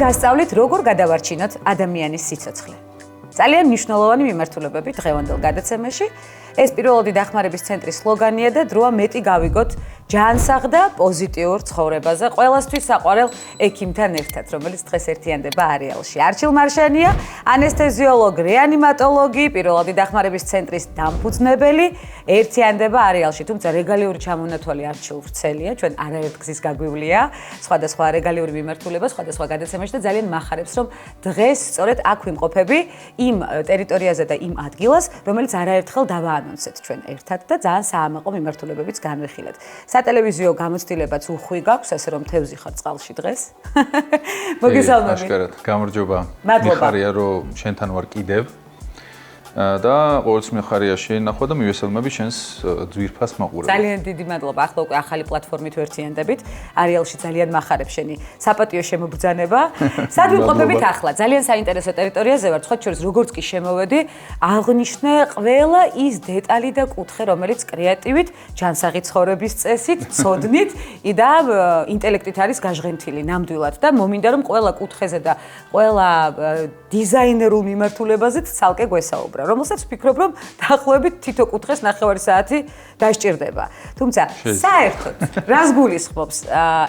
გასწავლით, როგორ გადავარჩინოთ ადამიანის სიცოცხლე. ძალიან მნიშვნელოვანი მიმართულებები დღევანდელ გადაცემაში. ეს პირველადი დახმარების ცენტრის სლოგანია და დროა მეტი გავიგოთ ჯანსაღ და პოზიტიურ ცხოვრებაზე ყველასთვის საყვარელ ექიმთან ერთად, რომელიც დღეს ერთიანდება არეალში. არჩილ მარშანია, ანესთეზიოლოგი, რეანიმატოლოგი, პირველადი დახმარების ცენტრის დამფუძნებელი, ერთიანდება არეალში. თუმცა რეგალიური ჩამონათვალი არჩილ ვრცელია, ჩვენ არაერთ გზის გაგვივლია, სხვადასხვა რეგალიური მიმართულება, სხვადასხვა გადაცემაში და ძალიან მახარებს, რომ დღეს სწორედ აქ ვიმყოფები იმ ტერიტორიაზე და იმ ადგილას, რომელიც არაერთხელ დავაანონსეთ ჩვენ ერთად და ძალიან საამაყო მიმართულებებიც განვიხილეთ. სატელევიზიო გამოცდილებაც უხვი გაქვს, ასე რომ თევზი ხარ წყალში დღეს. მოგესალმებით. აშკარად, გამარჯობა. მიხარია რომ შენთან ვარ კიდევ. და ყოველთვის მიხარია შენახვა და მივესალმები შენს ძვირფას მაყურებელს. ძალიან დიდი მადლობა. ახლა უკვე ახალი პლატფორმით ვერთიანდებით. არეალში ძალიან მახარებს შენი საპატიო შემოგბრძანება. სად ვიმყოფებით ახლა? ძალიან საინტერესო ტერიტორიაზე ვარ. სხვა შორის როგორც კი შემოვედი, აღნიშნე ყველა ის დეტალი და კუთხე, რომელიც კრეატივით, ჯანსაღი ცხოვრების წესით, ცოდნით და ინტელექტით არის გაჟღენთილი ნამდვილად და მომინდა რომ ყველა კუთხეზე და ყველა დიზაინერულ მიმართულებაზეც ცალკე გვესაუბრა. რომელსაც ვფიქრობ, რომ დაახლოებით თითო კუთხეს 9 საათი დასჭირდება. თუმცა საერთოდ რას გულისხმობს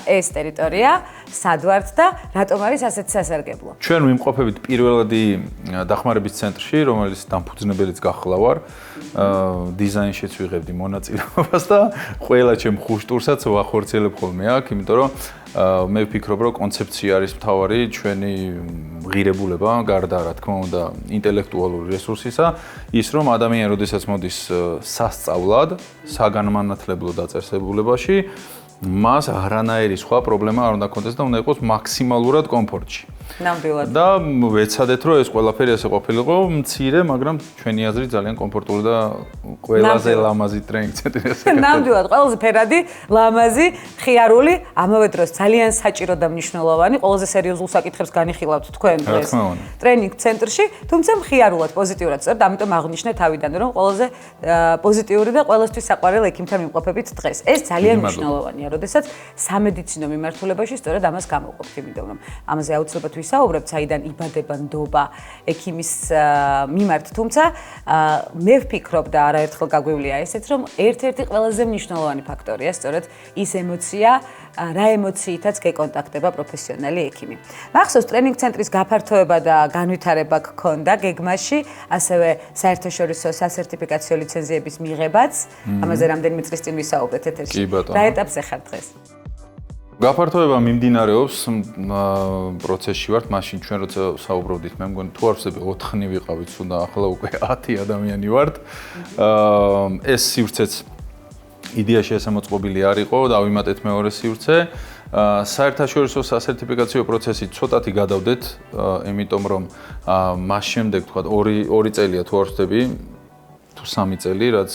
ეს ტერიტორია, სად ვართ და რატომ არის ასეთ სასარგებლო? ჩვენ ვიმყოფებით პირველადი დახმარების ცენტრში, რომელიც დამფუძნებელიც გახლა ვარ. დიზაინშიც ვიღებდი მონაწილეობას და ყველა ჩემ ხუშტურსაც ვახორციელებ ხოლმე აქ, იმიტომ რომ მე ვფიქრობ, რომ კონცეფცია არის მთავარი ჩვენი ღირებულება, გარდა რა თქმა უნდა ინტელექტუალური რესურსისა, ის რომ ადამიანი როდესაც მოდის სასწავლად, საგანმანათლებლო დაწესებულებაში, მას არანაირი სხვა პრობლემა არ უნდა ქონდეს და უნდა იყოს მაქსიმალურად კომფორტში. ნამდვილად. და ვეცადეთ, რომ ეს ყველაფერი ასე ყოფილიყო, მცირე, მაგრამ ჩვენი აზრით ძალიან კომფორტული და ყველაზე ლამაზი ტრენინგ ცენტრი ასე. ნამდვილად, ყველაზე ფერადი, ლამაზი, ხიარული, ამავე დროს ძალიან საჭირო და მნიშვნელოვანი, ყველაზე სერიოზულ საკითხებს განიხილავთ თქვენ დღეს ტრენინგ ცენტრში, თუმცა მხიარულად, პოზიტიურად, სწორედ ამიტომ აღნიშნე თავიდან, რომ ყველაზე პოზიტიური და ყველასთვის საყვარელ ექიმთან ვიმყოფებით დღეს. ეს ძალიან მნიშვნელოვანია, როდესაც სამედიცინო მიმართულებაში სწორედ ამას გამოვყოფთ, იმიტომ რომ ამაზე აუცილებლად ვისაუბრებთ, საიდან იბადება ნდობა ექიმის მიმართ, თუმცა მე ვფიქრობ და არაერთხელ გაგვივლია ესეც, რომ ერთ-ერთი ყველაზე მნიშვნელოვანი ფაქტორია სწორედ ის ემოცია, რა ემოციითაც გეკონტაქტება პროფესიონალი ექიმი. მახსოვს ტრენინგ ცენტრის გაფართოება და განვითარება გქონდა გეგმაში, ასევე საერთაშორისო სასერტიფიკაციო ლიცენზიების მიღებაც, ამაზე რამდენიმე წლის წინ ვისაუბრეთ ეთერში. რა ეტაპზე ხარ დღეს? გაფართოება მიმდინარეობს, პროცესში ვართ, მაშინ ჩვენ როცა საუბრობდით, მე მგონი თუ არ ვსები 4-ნი ვიყავით, თუნდა ახლა უკვე 10 ადამიანი ვართ. ეს სივრცეც იდეაში ესამოწყობილი არ იყო, დავიმატეთ მეორე სივრცე. საერთაშორისო სასერტიფიკაციო პროცესი ცოტათი გადავდეთ, იმიტომ რომ მას შემდეგ თქვა 2 წელია თუ არ ვსები, თუ 3 წელი, რაც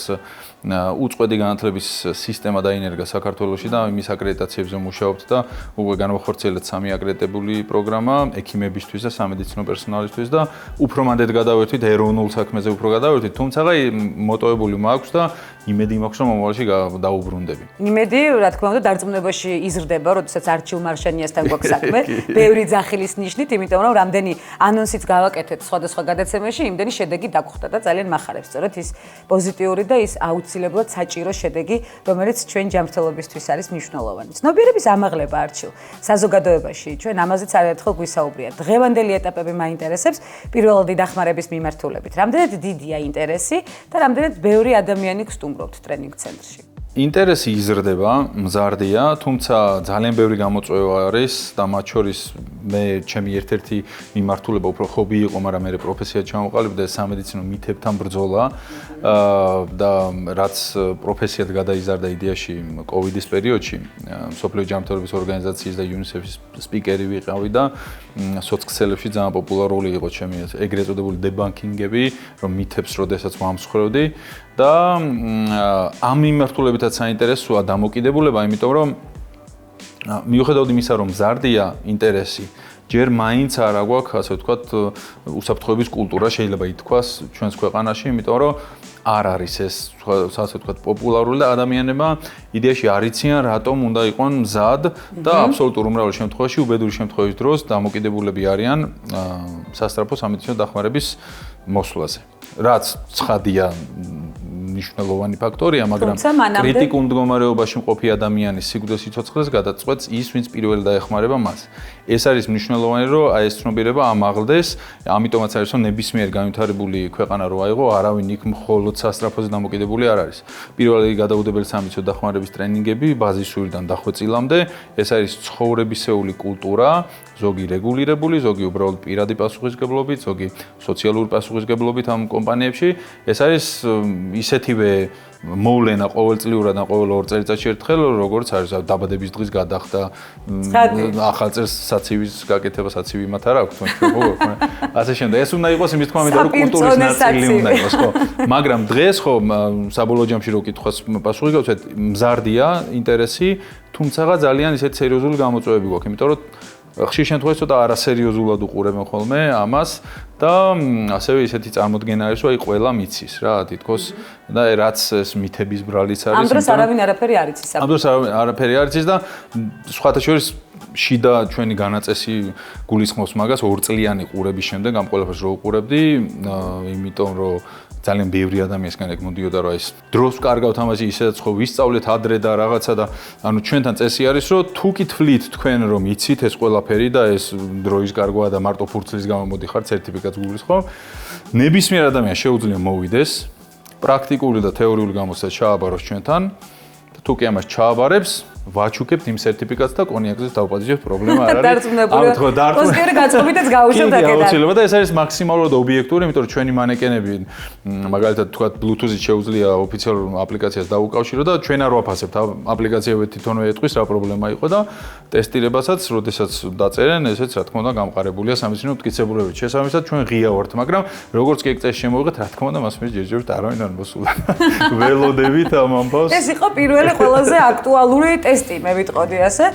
უწყვეტი განათლების სისტემა დაინერგა საქართველოში და იმის აკრედიტაციებზე მუშაობთ და უკვე განვახორციელეთ 3 აკრედიტებული პროგრამა ექიმებისთვის და სამედიცინო პერსონალისთვის და უფრო მანდ გადავერთვით ეროვნულ საქმეზე უფრო გადავერთვით, თუმცა მოტოვებული მაქვს და იმედი მაქვს რომ მომავალში დაუბრუნდები. იმედი, რა თქმა უნდა, დარწმუნებაში იზრდება, როდესაც არჩილ მარშანიასთან გვაქვს საქმე, ბევრი ძახილის ნიშნით, იმიტომ რომ რამდენი ანონსიც გავაკეთეთ სხვადასხვა გადაცემაში, იმდენი შედეგი დაგხვდა და ძალიან მახარებს, სწორედ ის პოზიტიური და ის აუცილებლად საჭირო შედეგი, რომელიც ჩვენ ჯანმრთელობისთვის არის მნიშვნელოვანი. ცნობიერების ამაღლება არჩილ საზოგადოებაში, ჩვენ ამაზეც არაერთხელ გვისაუბრია. დღევანდელი ეტაპები მაინტერესებს პირველადი დახმარების მიმართულებით. რამდენად დიდია ინტერესი და რამდენად ბევრი ადამიანი გსტუმრობთ ტრენინგ ცენტრში? ინტერესი იზრდება, მზარდია, თუმცა ძალიან ბევრი გამოწვევა არის და მათ შორის მე ჩემი ერთ-ერთი მიმართულება უფრო ჰობი იყო, მაგრამ მე პროფესიად ჩამოყალიბდა და სამედიცინო მითებთან ბრძოლა და რაც პროფესიად გადაიზარდა იდეაში კოვიდის პერიოდში, მსოფლიო ჯანმრთელობის ორგანიზაციის და UNICEF-ის სპიკერი ვიყავი და სოციქსელებში ძალიან პოპულარული იყო ჩემი ეგრეთ წოდებული დებანკინგები, რომ მითებს როდესაც ვამსხვრევდი და ამ მიმართულებითაც საინტერესოა დამოკიდებულება, იმიტომ რომ მიუხედავად იმისა, რომ მზარდია ინტერესი ჯერ მაინც არა გვაქვს, ასე ვთქვათ, უსაფრთხოების კულტურა შეიძლება ითქვას ჩვენს ქვეყანაში, იმიტომ რომ არ არის ეს, ასე ვთქვათ, პოპულარული და ადამიანებმა იდეაში არ იციან, რატომ უნდა იყვნენ მზად და აბსოლუტურ უმრავლეს შემთხვევაში უბედური შემთხვევის დროს დამოკიდებულები არიან სასწრაფო სამედიცინო დახმარების მოსვლაზე. რაც ცხადია მნიშვნელოვანი ფაქტორია, მაგრამ კრიტიკულ მდგომარეობაში მყოფი ადამიანის სიკვდილის სიცოცხლეს გადაწყვეტს ის, ვინც პირველი დაეხმარება მას. ეს არის მნიშვნელოვანი, რომ აი ეს ცნობიერება ამაღლდეს, ამიტომაც არის, რომ ნებისმიერ განვითარებული ქვეყანა რო აიღო, არავინ იქ მხოლოდ სასწრაფოზე დამოკიდებული არ არის. პირველი გადაუდებელი სამედიცინო დახმარების ტრენინგები ბაზისურიდან დახვეწილამდე, ეს არის ცხოვრებისეული კულტურა, ზოგი რეგულირებული, ზოგი უბრალოდ პირადი პასუხისგებლობით, ზოგი სოციალური პასუხისგებლობით ამ კომპანიებში. ეს არის ისეთივე მოვლენა ყოველწლიურად და ყოველ 2 წელიწადში ერთხელ, როგორც არის დაბადების დღის გადახდა, ახალ წელს საცივის გაკეთება, საცივი მათ არ აქვს, ასე შემდეგ. ეს უნდა იყოს იმის თქმა მინდა, რომ კულტურის ნაწილი უნდა იყოს, ხო? მაგრამ დღეს ხო საბოლოო ჯამში რო კითხავს პასუხი გავცეთ, მზარდია ინტერესი, თუმცა ძალიან ისეთ სერიოზული გამოწვევები გვაქვს, იმიტომ რომ ხშირ შემთხვევაში ცოტა არასერიოზულად უყურებენ ხოლმე ამას და ასევე ისეთი წარმოდგენა არის, რომ აი ყველა მიცის რა, თითქოს და რაც ეს მითების ბრალიც არის. ამ დროს არავინ არაფერი არ იცის. ამ დროს არაფერი არ იცის და სხვათა შორის შიდა ჩვენი განაწესი გულისხმობს მაგას 2 წლიანი ყურების შემდეგ ამ ყველაფერს რო უყურებდი, იმიტომ რომ ძალიან ბევრი ადამიანისგან ეგ მოდიოდა რომ ეს დროს კარგავთ ამაზე ისედაც ხო ვისწავლეთ ადრე და რაღაცა და ანუ ჩვენთან წესი არის რომ თუ კი თვლით თქვენ რომ იცით ეს ყველაფერი და ეს დროის კარგვაა და მარტო ფურცლის გამო მოდიხართ სერტიფიკატს გულისხმობ ნებისმიერ ადამიანს შეუძლია მოვიდეს პრაქტიკული და თეორიული გამოცდა ჩააბაროს ჩვენთან და თუ კი ამას ჩააბარებს ვაჩუქებთ იმ სერტიფიკატს და კონიაკზე დავპატიჟებთ პრობლემა არ არის. კონსკერი გაწყვეტეთ გავუშვათ აქედან. აუცილებლად და ეს არის მაქსიმალურად ობიექტური, იმიტომ რომ ჩვენი მანეკენები მაგალითად თქვა Bluetooth-ით შეუძლია ოფიციალურ აპლიკაციას დაუკავშირო და ჩვენ არ ვაფასებთ აპლიკაციები თვითონვე ეტყვის რა პრობლემა იყო და ტესტირებასაც, როდესაც დაწერენ, ესეც რა თქმა უნდა გამყარებულია სამედიცინო მტკიცებულებებით. შესაბამისად ჩვენ ღია ვართ, მაგრამ როგორც კი ეგ წესი შემოვიღეთ, რა თქმა უნდა მას მე ჯერჯერობით არავინ არ მოსულა. ველოდებით ამ ამბავს. ეს იყო პირველი ყველაზე აქტუალური ტესტი, მე ვიტყოდი ასე.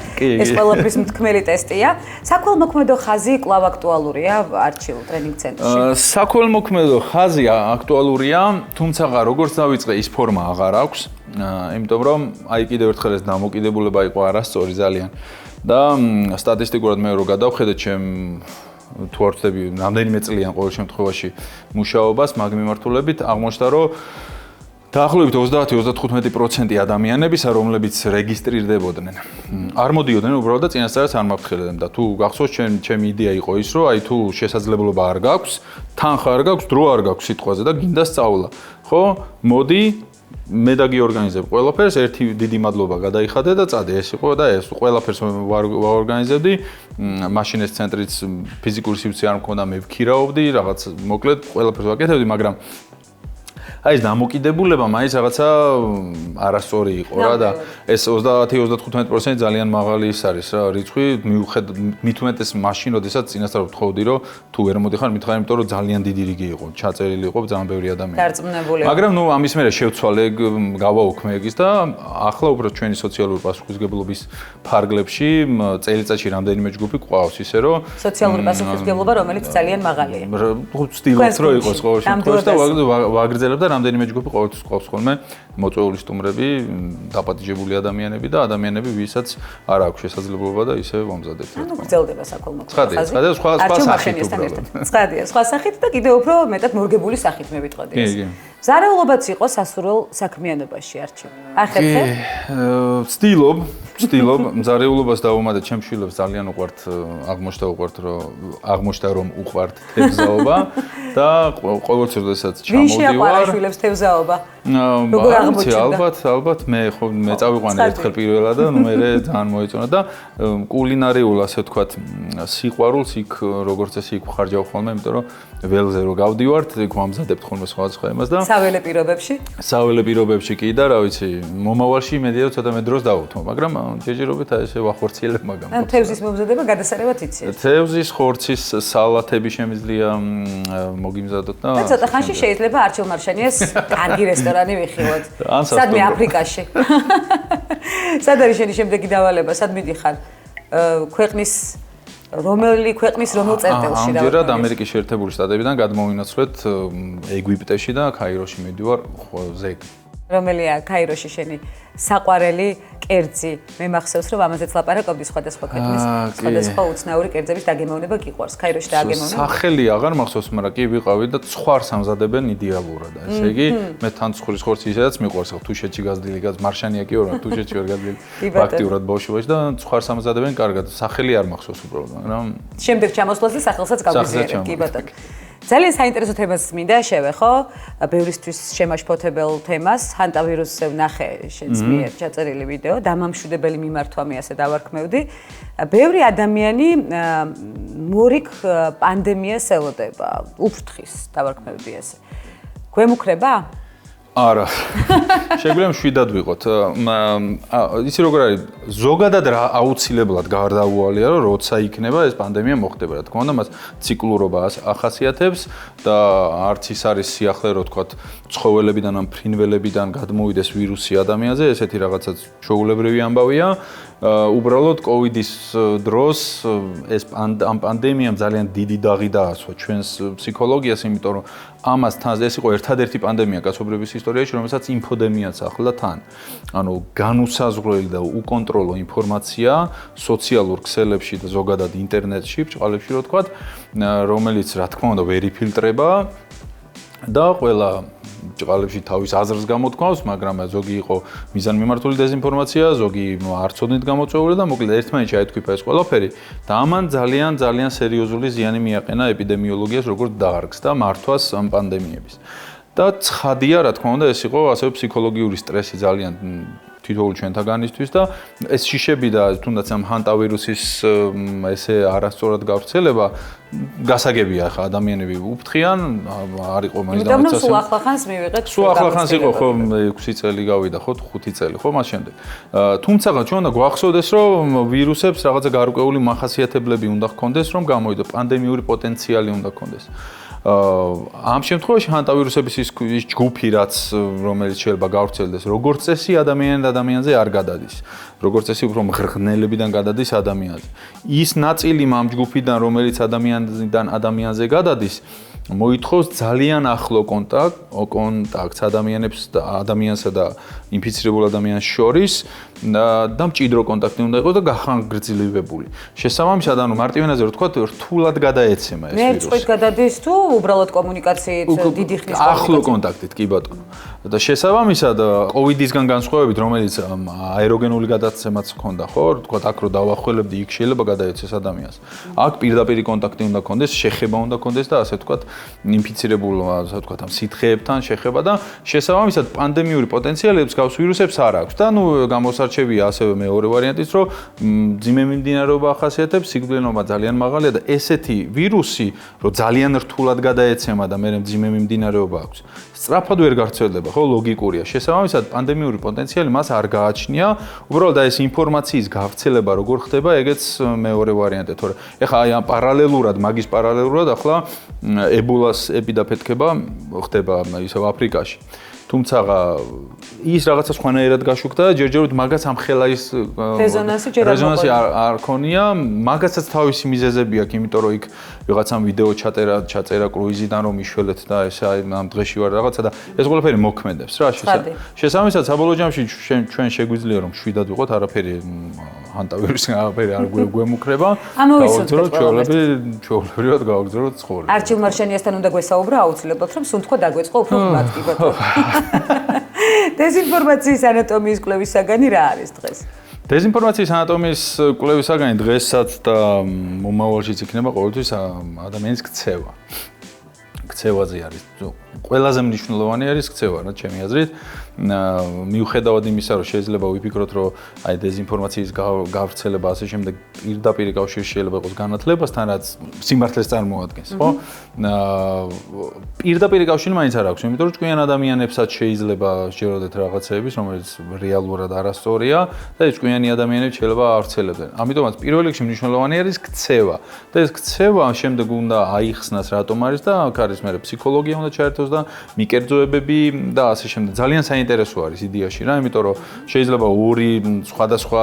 ეს ყველაფრის მთქმელი ტესტია. საქველმოქმედო ხაზი კვლავ აქტუალურია არჩილ ტრენინგ ცენტრში. საქველმოქმედო ხაზი აქტუალურია, თუმცა როგორც დავიწყე, ის ფორმა აღარ აქვს. იმიტომ რომ აი კიდევ ერთხელ ეს დამოკიდებულება იყო არასწორი ძალიან. და სტატისტიკურად მე რო გადავხედე ჩემ თუ არ ვწდები, რამდენიმე წლიან ყოველ შემთხვევაში მუშაობას მაგ მიმართულებით, აღმოჩნდა რომ დაახლოებით 30-35% ადამიანებისა, რომლებიც რეგისტრირდებოდნენ, არ მოდიოდნენ უბრალოდ და წინასწარაც არ მაფრთხილებდნენ და თუ გახსოვს ჩემი იდეა იყო ის, რომ აი თუ შესაძლებლობა არ გაქვს, თანხა არ გაქვს, დრო არ გაქვს სიტყვაზე და გინდა სწავლა. ხო? მოდი მე დაგიორგანიზებ ყველაფერს, ერთი დიდი მადლობა გადაიხადე და წადე. ეს იყო და ეს ყველაფერს ვაორგანიზებდი. მაშინ ეს ცენტრიც ფიზიკური სივრცე არ მქონდა, მე ვქირაობდი, რაღაც მოკლედ ყველაფერს ვაკეთებდი, მაგრამ აი ეს დამოკიდებულება მაინც რაღაცა არასწორი იყო რა და ეს 30-35% ძალიან მაღალი ის არის რა რიცხვი მით უმეტეს მაშინ როდესაც წინასწარ ვთხოვდი რომ თუ ვერ მოდიხარ მითხარ იმიტომ რომ ძალიან დიდი რიგი იყო ჩაწერილი იყო ძალიან ბევრი ადამიანი დარწმუნებული მაგრამ ნუ ამის მერე შევცვალე გავაუქმე ეგის და ახლა უფრო ჩვენი სოციალური პასუხისმგებლობის ფარგლებში წელიწადში რამდენიმე ჯგუფი ყავს ისე რომ სოციალური პასუხისმგებლობა რომელიც ძალიან მაღალია ვცდილობთ რომ იყოს ყოველ შემთხვევაში და ვაგრძელებ და რამდენიმე ჯგუფი ყოველთვის ყავს ხოლმე მოწვეული სტუმრები, დაპატიჟებული ადამიანები და ადამიანები, ვისაც არ აქვს შესაძლებლობა და ისე ვამზადებთ. ანუ გრძელდება საქველმოქმედო ხაზი. ცხადია, სხვა სახით უბრალოდ. ცხადია, სხვა სახით და კიდევ უფრო მეტად მორგებული სახით მე ვიტყოდი ეს. ზარეულობაც იყო სასურველ საქმიანობაში არჩევ. ახერხე? ვცდილობ, ზარეულობას დავუმატე ჩემ შვილებს ძალიან უყვართ, აღმოჩნდა რომ უყვართ თევზაობა და ყოველთვის როდესაც ჩამოდივარ. ვინ შეაყვარა შვილებს თევზაობა? როგორ აღმოჩნდა? ალბათ მე წავიყვანე ერთხელ პირველად და მე ძალიან მოეწონა და კულინარიულ ასე ვთქვათ სიყვარულს იქ როგორც ესე იქ ვხარჯავ ხოლმე, იმიტომ რომ ველზე რო გავდივართ, იქ ვამზადებთ ხოლმე სხვადასხვა იმას და საველე პირობებში? საველე პირობებში კი და რა ვიცი, მომავალში იმედია ცოტა მე დროს დავუთმო, მაგრამ ჯერჯერობით ესე ვახორციელებ მაგამ. ან თევზის მომზადება გადასარევად იცით? თევზის, ხორცის, სალათები შემიძლია მოგიმზადოთ და ცოტა ხანში შეიძლება არჩილ მარშანიას კარგი რესტორანი ვიხილოთ. სადმე აფრიკაში. სად არის შენი შემდეგი დავალება? სად მიდიხარ? ქვეყნის რომელი ქვეყნის რომელ წერტილში ამჯერად ამერიკის შეერთებული შტატებიდან გადმოვინაცვლეთ ეგვიპტეში და ქაიროში მივდივარ ზეგ. რომელია ქაიროში შენი საყვარელი კერძი? მე მახსოვს რომ ამაზეც ლაპარაკობდი სხვადასხვა ქვეყნის სხვადასხვა უცნაური კერძების დაგემოვნება გიყვარს. ქაიროში დააგემოვნე? სახელი აღარ მახსოვს, მაგრამ კი ვიყავი და ცხვარს ამზადებენ იდეალურად. ესე იგი, მე თან ცხვრის ხორცი ისედაც მიყვარს, თუშეთში გაზრდილი მარშანია კი ვარ, თუშეთში ვერ გაზრდილი. ფაქტიურად ბავშვობაში და ცხვარს ამზადებენ კარგად. სახელი არ მახსოვს უბრალოდ, მაგრამ შემდეგ ჩამოსვლაზე სახელსაც გავიზიარებ, კი ბატონო. ძალიან საინტერესო თემას მინდა შევეხო, ბევრისთვის შემაშფოთებელ თემას, ჰანტავირუსზე ვნახე შენს მიერ ჩაწერილი ვიდეო, დამამშვიდებელი მიმართვა მე ასე დავარქმევდი. ბევრი ადამიანი მორიგ პანდემიას ელოდება, უფრთხის დავარქმევდი ასე. გვემუქრება? არა. შეგვიძლია მშვიდად ვიყოთ. ისი როგორ არის, ზოგადად რა აუცილებლად გარდაუვალია, რომ როცა იქნება ეს პანდემია მოხდება, რა თქმა უნდა, მას ციკლურობა ახასიათებს და არც ის არის სიახლე, რომ თქვა, ცხოველებიდან ან ფრინველებიდან გადმოვიდეს ვირუსი ადამიანზე, ესეთი რაღაცაც ჩვეულებრივი ამბავია. უბრალოდ კოვიდის დროს ეს პანდემიამ ძალიან დიდი დაღი დაასვა ჩვენს ფსიქოლოგიას, იმიტომ რომ ამას თან ეს იყო ერთადერთი პანდემია კაცობრიობის ისტორიაში, რომელსაც ინფოდემიაც ახლდა თან. ანუ განუსაზღვრელი და უკონტროლო ინფორმაცია სოციალურ ქსელებში და ზოგადად ინტერნეტში, ბრჭყალებში რო თქვა, რომელიც რა თქმა უნდა ვერ იფილტრება და ყველა ბრჭყალებში თავის აზრს გამოთქვავს, მაგრამ ზოგი იყო მიზანმიმართული დეზინფორმაცია, ზოგი არ ცოდნით გამოწვეული და მოკლედ ერთმანეთში აეთქვიფა ეს ყველაფერი და ამან ძალიან სერიოზული ზიანი მიაყენა ეპიდემიოლოგიას, როგორც დაარგს და მართვას ამ პანდემიების. და ცხადია, რა თქმა უნდა, ეს იყო ასევე ფსიქოლოგიური სტრესი ძალიან თითოეულ ჩვენთაგანისთვის და ეს შიშები და თუნდაც ამ ჰანტავირუსის ესე არასწორად გავრცელება გასაგებია ხა ადამიანები უფრთხიან, არ იყო მაინც დამეცას. სულ ახლახანს მივიღეთ. სულ ახლახანს იყო ხო 6 წელი გავიდა ხო 5 წელი ხო მას შემდეგ. თუმცა ჩვენ უნდა გვახსოვდეს რომ ვირუსებს რაღაცა გარკვეული მახასიათებლები უნდა ჰქონდეს რომ გამოვიდო პანდემიური პოტენციალი უნდა ჰქონდეს. ამ შემთხვევაში ჰანტავირუსების ის ჯგუფი რაც რომელიც შეიძლება გავრცელდეს როგორც წესი ადამიანზე არ გადადის. როგორც წესი უფრო მღრღნელებიდან გადადის ადამიანზე. ის ნაწილი ამ ჯგუფიდან რომელიც ადამიანზე გადადის მოითხოვს ძალიან ახლო კონტაქტს ადამიანსა და ინფიცირებულ ადამიანს შორის და მჭიდრო კონტაქტი უნდა იყოს და გახანგრძლივებული. შესაბამისად, ანუ მარტივენაზე რო თქვა, რთულად გადაეცემა ეს ვირუსი. მე წვით გადადის თუ უბრალოდ კომუნიკაციით დიდი ხნის ახლო კონტაქტით, კი ბატონო. და შესაბამისად, კოვიდისგან განსხვავებით, რომელიც აეროგენული გადაცემაც ჰქონდა, ხო, თქვა, აქ რო დავახველებდი, იქ შეიძლება გადაეცეს ადამიანს. აქ პირდაპირი კონტაქტი უნდა ჰქონდეს, შეხება უნდა ჰქონდეს და ასე თქვა, ინფიცირებულ, ასე თქვა, ამ სითხეებთან შეხება და შესაბამისად პანდემიური პოტენციალებს გავს ვირუსებს არ აქვს. და ნუ გამოსარჩევია ასევე მეორე ვარიანტიც, რომ მძიმე მიმდინარეობა ახასიათებს, სიკვდილიანობა ძალიან მაღალია და ესეთი ვირუსი, რომ ძალიან რთულად გადაეცემა და მე მძიმე მიმდინარეობა აქვს. სწრაფად ვერ გავრცელდება, ხო, ლოგიკურია. შესაბამისად, პანდემიური პოტენციალი მას არ გააჩნია. უბრალოდ ეს ინფორმაციის გავრცელება როგორ ხდება, ეგეც მეორე ვარიანტია, თორე ეხლა აი ამ მაგის პარალელურად ახლა ებოლას ეპიდაფეთქება ხდება ისევ აფრიკაში. თუმცა ის რაღაცა სხვანაირად გაშუქდა და ჯერჯერობით მაგაც ამ ხელა ის რეზონანსი არ ქონია, მაგაცაც თავისი მიზეზები აქვს, იმიტომ რომ იქ ვიღაცამ ვიდეო ჩაწერა კრუიზიდან რომ იშველეთ და ეს ამ დღეში ვარ რაღაცა და ეს ყველაფერი მოქმედებს რა შესაბამისად საბოლოო ჯამში ჩვენ შეგვიძლია რომ შვიდად ვიყოთ, არაფერი ჰანტავირუსი არაფერი არ გვემუქრება. გავაგზავნოთ ჩვეულებრივად გავაგზავნოთ ცხოვრება. არჩილ მარშანიასთან უნდა გვესაუბრო აუცილებლად რომ სუნთქვა დაგვეწყო უფრო ხმად კი ბატონო. დეზინფორმაციის ანატომიის კვლევის საგანი რა არის დღეს? დეზინფორმაციის ანატომიის კვლევის საგანი დღესაც და მომავალშიც იქნება ყოველთვის ადამიანის ქცევა. ქცევაზე არის ყველაზე მნიშვნელოვანი არის ქცევა რა ჩემი აზრით. მიუხედავად იმისა რომ შეიძლება ვიფიქროთ რომ აი დეზინფორმაციის გავრცელება ასე შემდეგ პირდაპირ კავშირში შეიძლება იყოს განათლებასთან რაც სიმართლეს წარმოადგენს ხო? პირდაპირ კავშირი მაინც არ აქვს, იმიტომ რომ ჭკვიან ადამიანებსაც შეიძლება შეეროდეთ რაღაცეების რომელიც რეალურად არასწორია და ეს ჭკვიანი ადამიანები შეიძლება ავრცელებდნენ. ამიტომაც პირველ რიგში მნიშვნელოვანი არის ქცევა და ეს ქცევა შემდეგ უნდა აიხსნას რატომ არის და აქ არის მე ფსიქოლოგია უნდა ჩაერთოს და მიკერძოებები და ასე შემდეგ. ძალიან საინტერესო არის იდეაში რა, იმიტომ რომ შეიძლება ორი სხვადასხვა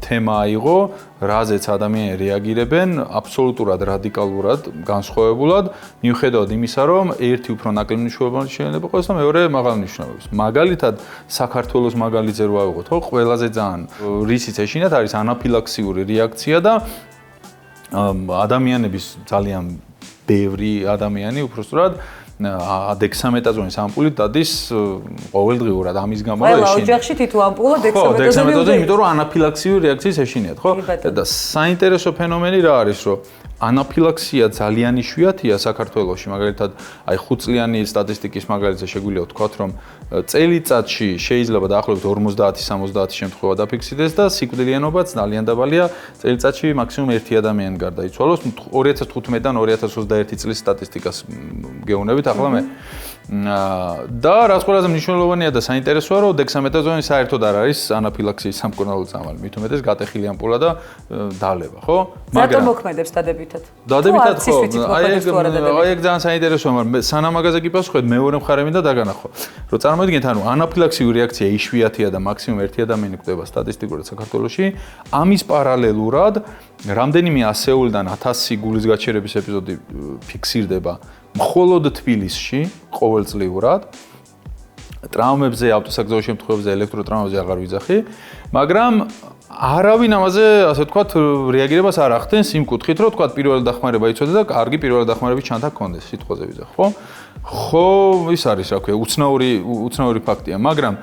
თემა აიღო, რაზეც ადამიანები რეაგირებენ აბსოლუტურად რადიკალურად, განსხვავებულად, მიუხედავად იმისა, რომ ერთი უფრო ნაკლები მნიშვნელობა შეიძლება იყოს და მეორე მაღალი მნიშვნელობის. მაგალითად, საქართველოს მაგალითზე რო ავიღოთ, ხო, ყველაზე ძალიან რისიც ეშინათ არის ანაფილაქსიური რეაქცია და ადამიანების ძალიან ბევრი ადამიანი უბრალოდ დექსამეტაზონის ამპული დადის ყოველდღიურად ამის გამო ეშინია. ყველა ოჯახში თითო ამპულა დექსამეტაზონი, იმიტომ რომ ანაფილაქსიური რეაქციის ეშინიათ, ხო? და საინტერესო ფენომენი რა არის, რომ ანაფილაქსია ძალიან იშვიათია საქართველოში, მაგალითად, აი 5 წლიანი სტატისტიკის მაგალითზე შეგვიძლია ვთქვათ, რომ წელიწადში შეიძლება დაახლოებით 50-70 შემთხვევა დაფიქსირდეს და სიკვდილიანობაც ძალიან დაბალია, წელიწადში მაქსიმუმ 1 ადამიანი გარდაიცვალოს. 2015-დან 2021 წლის სტატისტიკას გეუბნებით ახლა მე. და რაც ყველაზე მნიშვნელოვანია და საინტერესოა, რომ დექსამეტაზონი საერთოდ არ არის ანაფილაქსიის სამკურნალო წამალი. მით უმეტეს გატეხილი ამპულა და დალევა, ხო? მაგრამ მოქმედებს დადებითად. დადებითად ხო? აი ეგ ძალიან საინტერესოა, მაგრამ სანამ მაგაზე კი პასუხობთ, მეორე მხარე მინდა დაგანახო. რომ წარმოიდგინეთ, ანუ ანაფილაქსიური რეაქცია იშვიათია და მაქსიმუმ 1 ადამიანი გვხვდება სტატისტიკურად საქართველოში, ამის პარალელურად რამდენიმე ასეულიდან 1000 გულის გაჩერების ეპიზოდი ფიქსირდება მხოლოდ თბილისში ყოველწლიურად. ტრაუმებზე, ავტოსაგზაო შემთხვევებზე, ელექტროტრაუმებზე აღარ ვიძახი, მაგრამ არავინ ამაზე, ასე ვთქვათ, რეაგირებას არ ახდენს იმ კუთხით, რომ ვთქვათ, პირველი დახმარება იცოდე და კარგი პირველი დახმარების ჩანთა გქონდეს, სიტყვაზე ვიძახ, ხო? ხო, ის არის, რა ქვია, უცნაური ფაქტია, მაგრამ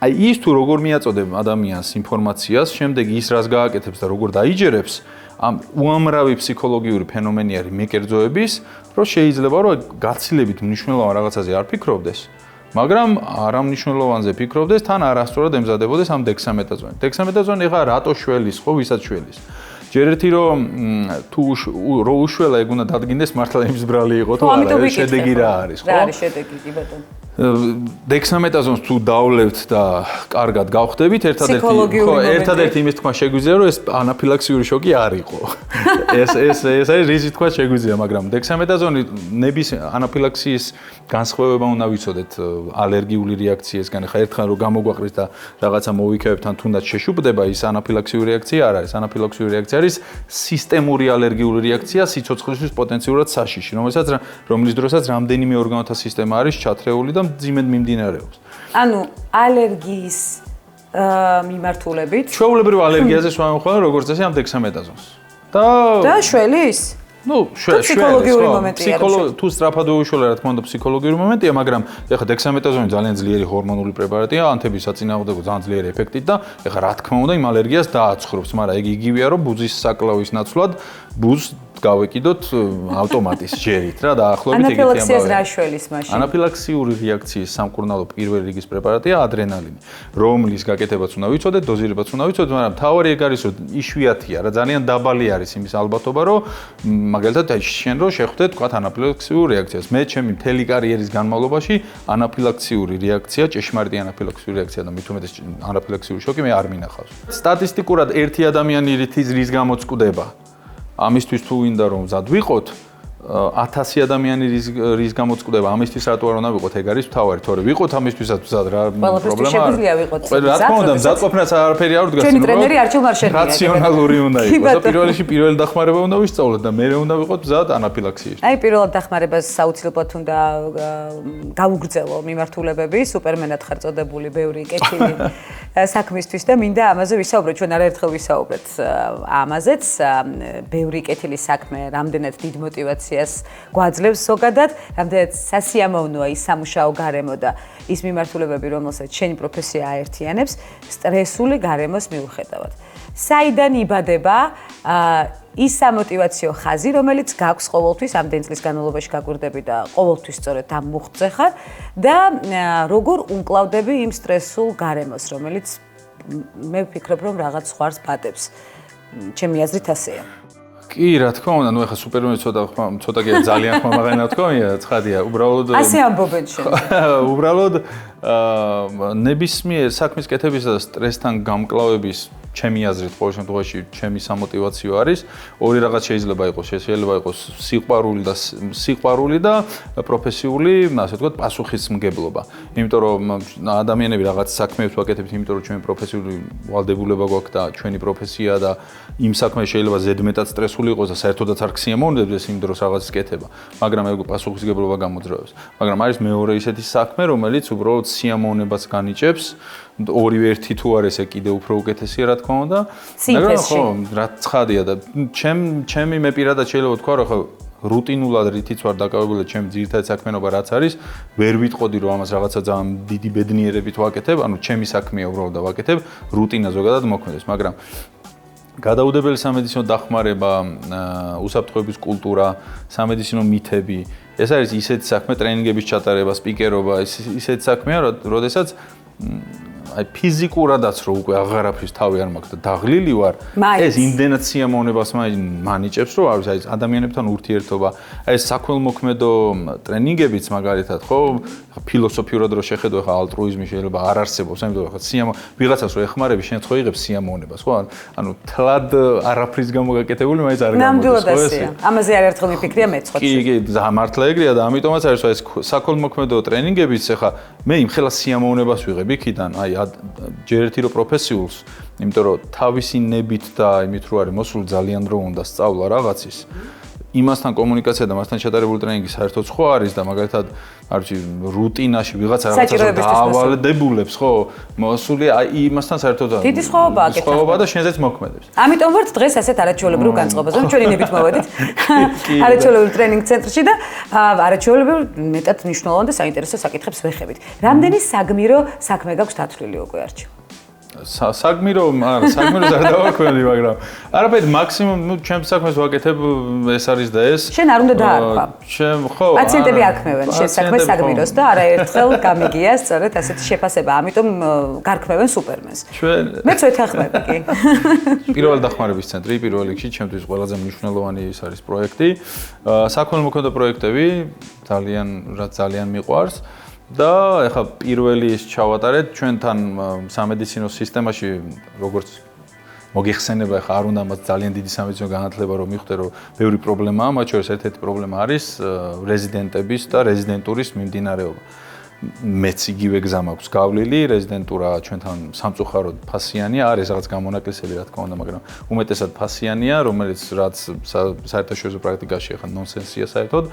აი ის თუ როგორ მიაწოდებ ადამიანს ინფორმაციას, შემდეგ ის რას გააკეთებს და როგორ დაიჯერებს, ამ უამრავი ფსიქოლოგიური ფენომენი არის მეკერძოების, რომ შეიძლება რომ გაცილებით მნიშვნელოვან რაღაცაზე არ ფიქრობდეს, მაგრამ არამნიშვნელოვანზე ფიქრობდეს, თან არასწორად ემზადებოდეს ამ დექსამეტაზონით. დექსამეტაზონი ეხლა რატო შველის, ხო, ვისაც შველის. ჯერ ერთი რომ თუ რო უშველა ეგ უნდა დადგინდეს მართლა იმის ბრალი იყო თუ არა, შედეგი რა არის, ხო? რა არის შედეგი, კი ბატონო. დექსამეტაზონს თუ დავლებთ და კარგად გავხდებით, ერთადერთი იმის თქვა შეგვიძლია, რომ ეს ანაფილაქსიური შოკი არ იყო. ეს არის რისი თქვა შეგვიძლია, მაგრამ დექსამეტაზონი ნების ანაფილაქსიის განსხვავება უნდა ვიცოდეთ ალერგიული რეაქციისგან. ხა ერთხელ რომ გამოგვაყრის და რაღაცა მოვიქევებთ ან თუნდაც შეშუპდება, ის ანაფილაქსიური რეაქცია არ არის. ანაფილაქსიური რეაქცია არის სისტემური ალერგიული რეაქცია სიცოცხლისთვის პოტენციურად საშიში, რომლის დროსაც რამდენიმე ორგანოთა სისტემა არის ჩათრეული და ძიმედ მიმდინარეობს. ანუ ალერგიის მიმართულებით ჩვეულებრივ ალერგიაზე ვამოხვალ როგორც წესი ამ დექსამეტაზონს. და შველის? ნუ ფსიქოლოგიური მომენტია. თუ სწრაფად უუშველა, რა თქმა უნდა, ფსიქოლოგიური მომენტია, მაგრამ ეხლა დექსამეტაზონი ძალიან ძლიერი ჰორმონული პრეპარატია, ანთების საწინააღმდეგო ძალიან ძლიერი ეფექტით და ეხლა რა თქმა უნდა იმ ალერგიას დააცხრობს, მაგრამ ეგ იგივეა, რომ ბუზის საკლავის ნაცვლად ბუზს გავეკიდოთ ავტომატის ჯერით რა დაახლოებით ეგეთი ამბავია. ანაფილაქსიას რა შველის მაშინ? ანაფილაქსიური რეაქციის სამკურნალო პირველი რიგის პრეპარატია ადრენალინი, რომლის გაკეთებაც უნდა ვიცოდეთ, დოზირებაც უნდა ვიცოდეთ, მაგრამ თავარი ეგ არის, რომ იშვიათია რა, ძალიან დაბალი არის იმის ალბათობა, რომ მაგალითად შენ რო შეხვდეთ თქვა ანაფილაქსიურ რეაქციას. მე ჩემი მთელი კარიერის განმავლობაში ანაფილაქსიური რეაქცია, ჭეშმარიტი ანაფილაქსიური რეაქცია და მით უმეტეს ანაფილაქსიური შოკი მე არ მინახავს. სტატისტიკურად ერთი ადამიანი რის გამოც კვდება. ამისთვის თუ უნდა რომ მზად ვიყოთ 1000 ადამიანი რის გამოც კვდება, ამისთვის რატო არ უნდა ვიყოთ, ეგ არის მთავარი, თორე ვიყოთ ამისთვისაც მზად რა პრობლემა არ. შეგვიძლია ვიყოთ. რა თქმა უნდა, მზადყოფნაც არაფერი არ უდგას. ჩვენი ტრენერი არჩილ მარშელია. რაციონალური უნდა იყოს და პირველი დახმარება უნდა ვისწავლოთ და მერე უნდა ვიყოთ მზად ანაფილაქსიაში. აი პირველად დახმარებას საუცილებლად უნდა გავუგრძელო მიმართულებები, სუპერმენად ხარ წოდებული, ბევრი კეთილი საქმისთვის და მინდა ამაზე ვისაუბროთ, ჩვენ არაერთხელ ვისაუბრეთ ამაზეც, ბევრი კეთილი საქმე, რამდენად დიდ мотиваციას გვაძლევს ზოგადად, რამდენად სასიამოვნოა ის სამუშაო გარემო და ის მიმართულებები, რომელსაც შენი პროფესია აერთიანებს, სტრესული გარემოს მიუხედავად. საიდან იბადება ის სამოტივაციო ხაზი, რომელიც გაქვს ყოველთვის ამდენ წლის განმავლობაში გაგვირდები და ყოველთვის სწორედ ამ მუხტზე ხარ და როგორ უნკლავდები იმ სტრესულ გარემოს, რომელიც მე ვფიქრობ, რომ რაღაც სხვას პატებს. ჩემი აზრით ასეა. კი, რა თქმა უნდა, ნუ ეხა სუპერმენი ცოტა კი ძალიან ხმამაღალი ნათქვამია, ცხადია, უბრალოდ ასე ამბობენ შენ. უბრალოდ ნებისმიერ საქმის კეთებისა და სტრესთან გამკლავების ჩემი აზრით, ყოველ შემთხვევაში ჩემი სამოტივაციო არის, ორი რაღაც შეიძლება იყოს, შეიძლება იყოს სიყვარული და პროფესიული, ასე ვთქვათ, პასუხისმგებლობა. იმიტომ რომ ადამიანები რაღაც საქმეებს ვაკეთებთ, იმიტომ რომ ჩვენი პროფესიული ვალდებულება გვაქვს და ჩვენი პროფესია და იმ საქმეში შეიძლება ზედმეტად სტრესული იყოს და საერთოდაც არ გსიამოვნებდეს იმ დროს რაღაცის კეთება, მაგრამ ეგ პასუხისმგებლობა გამოძრავებს. მაგრამ არის მეორე ისეთი საქმე, რომელიც უბრალოდ სიამოვნებას განიჭებს, ორივე ერთი თუ არის ეგ კიდე უფრო უკეთესია რა თქმა უნდა. მაგრამ ხო, რა ცხადია და ჩემი მე პირადად შეიძლება ვთქვა, რომ ხო რუტინულად რითიც ვარ დაკავებული ჩემ ძირითადი საქმიანობა რაც არის, ვერ ვიტყოდი რომ ამას რაღაცა ძალიან დიდი ბედნიერებით ვაკეთებ, ანუ ჩემი საქმეა უბრალოდ და ვაკეთებ, რუტინა ზოგადად მოქმედებს, მაგრამ გადაუდებელი სამედიცინო დახმარება, უსაფრთხოების კულტურა, სამედიცინო მითები, ეს არის ისეთი საქმე, ტრენინგების ჩატარება, სპიკერობა, ისეთი საქმეა, როდესაც აი ფიზიკურადაც რო უკვე აღარაფრის თავი არ მაქვს და დაღლილი ვარ, ეს იმდენად სიამოვნებას მანიჭებს, რომ არის აი ადამიანებთან ურთიერთობა, აი საქველმოქმედო ტრენინგებიც მაგალითად, ხო, ფილოსოფიურად რო შეხედო, ხა ალტრუიზმი შეიძლება არ არსებობს, ამიტომ ხა ვიღაცას რო ეხმარები, შენ ხო იღებ სიამოვნებას, ხო? ანუ თლად არაფრის გამო გაკეთებული, მაინც არ გამოდის, ხო ეს? ამაზე არერთხელ მიფიქრია მეც ხო? კი, მართლა ეგრეა და ამიტომაც არის ეს საქველმოქმედო ტრენინგებიც, ხა მე იმ ხელა სიამოვნებას ვიღებ იქიდან, აი ჯერ ერთი რო პროფესიულს, იმიტომ რომ თავისი ნებით და იმით რო არის მოსული ძალიან დრო უნდა სწავლა რაღაცის. იმასთან კომუნიკაცია და მასთან ჩატარებული ტრენინგი საერთოდ სხვა არის და მაგალითად არ ვიცი რუტინაში ვიღაცა რაღაცას დაავალდებულებს, ხო? მოსული აი იმასთან საერთოდ დიდი სხვაობაა კეთება. სხვაობა და შენზეც მოქმედებს. ამიტომ ვართ დღეს ასეთ არაჩვეულებრივ განწყობაზე, რომ ჩვენი ნებით მოვედით არაჩვეულებრივ ტრენინგ ცენტრში და არაჩვეულებრივ მეტად მნიშვნელოვან და საინტერესო საკითხებს ვეხებით. რამდენი საგმირო საქმე გაქვს დათვლილი უკვე არჩევ? საგმირო არ დავაქვეყნდი, მაგრამ არაფერი მაქსიმუმ ჩემს საქმეს ვაკეთებ, ეს არის და ეს. შენ არ უნდა დაარქვა. ხო. პაციენტები არქმევენ შენ საქმეს საგმიროს და არაერთხელ გამიგია სწორედ ასეთი შეფასება, ამიტომ გარქმევენ სუპერმენს. მეც ვეთანხმები კი. პირველი დახმარების ცენტრი, პირველ რიგში ჩემთვის ყველაზე მნიშვნელოვანი ის არის პროექტი. საქველმოქმედო პროექტები ძალიან მიყვარს. და ეხლა პირველი ის ჩავატარეთ ჩვენთან სამედიცინო სისტემაში როგორც მოგიხსენება ეხლა არ უნდა მას ძალიან დიდი სამედიცინო განათლება რომ მიხვდე რომ ბევრი პრობლემაა, მათ შორის ერთ-ერთი პრობლემა არის რეზიდენტების და რეზიდენტურის მიმდინარეობა. მეც იგივე გზა მაქვს გავლილი, რეზიდენტურა ჩვენთან სამწუხაროდ ფასიანია, არის რაღაც გამონაკლისები რა თქმა უნდა, მაგრამ უმეტესად ფასიანია, რომელიც რაც საერთაშორისო პრაქტიკაში ახლა ნონსენსია საერთოდ,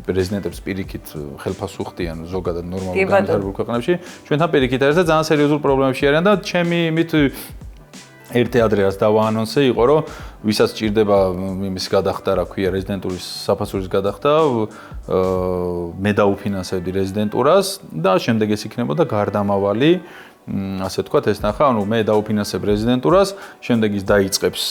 რეზიდენტებს პირიქით ხელფასს უხდიან ზოგადად ნორმალურ განვითარებულ ქვეყნებში, ჩვენთან პირიქით არის და ძალიან სერიოზულ პრობლემებში არიან და ჩემი იმით ერთი ადრეას დავაანონსე იყო, რომ ვისაც ჭირდება იმის გადახდა, რა ქვია, რეზიდენტურის საფასურის გადახდა, მე დაუფინანსებდი რეზიდენტურას და შემდეგ ეს იქნებოდა გარდამავალი, ასე ვთქვათ, ეს ნახა, ანუ მე დაუფინანსებ რეზიდენტურას, შემდეგ ის დაიწყებს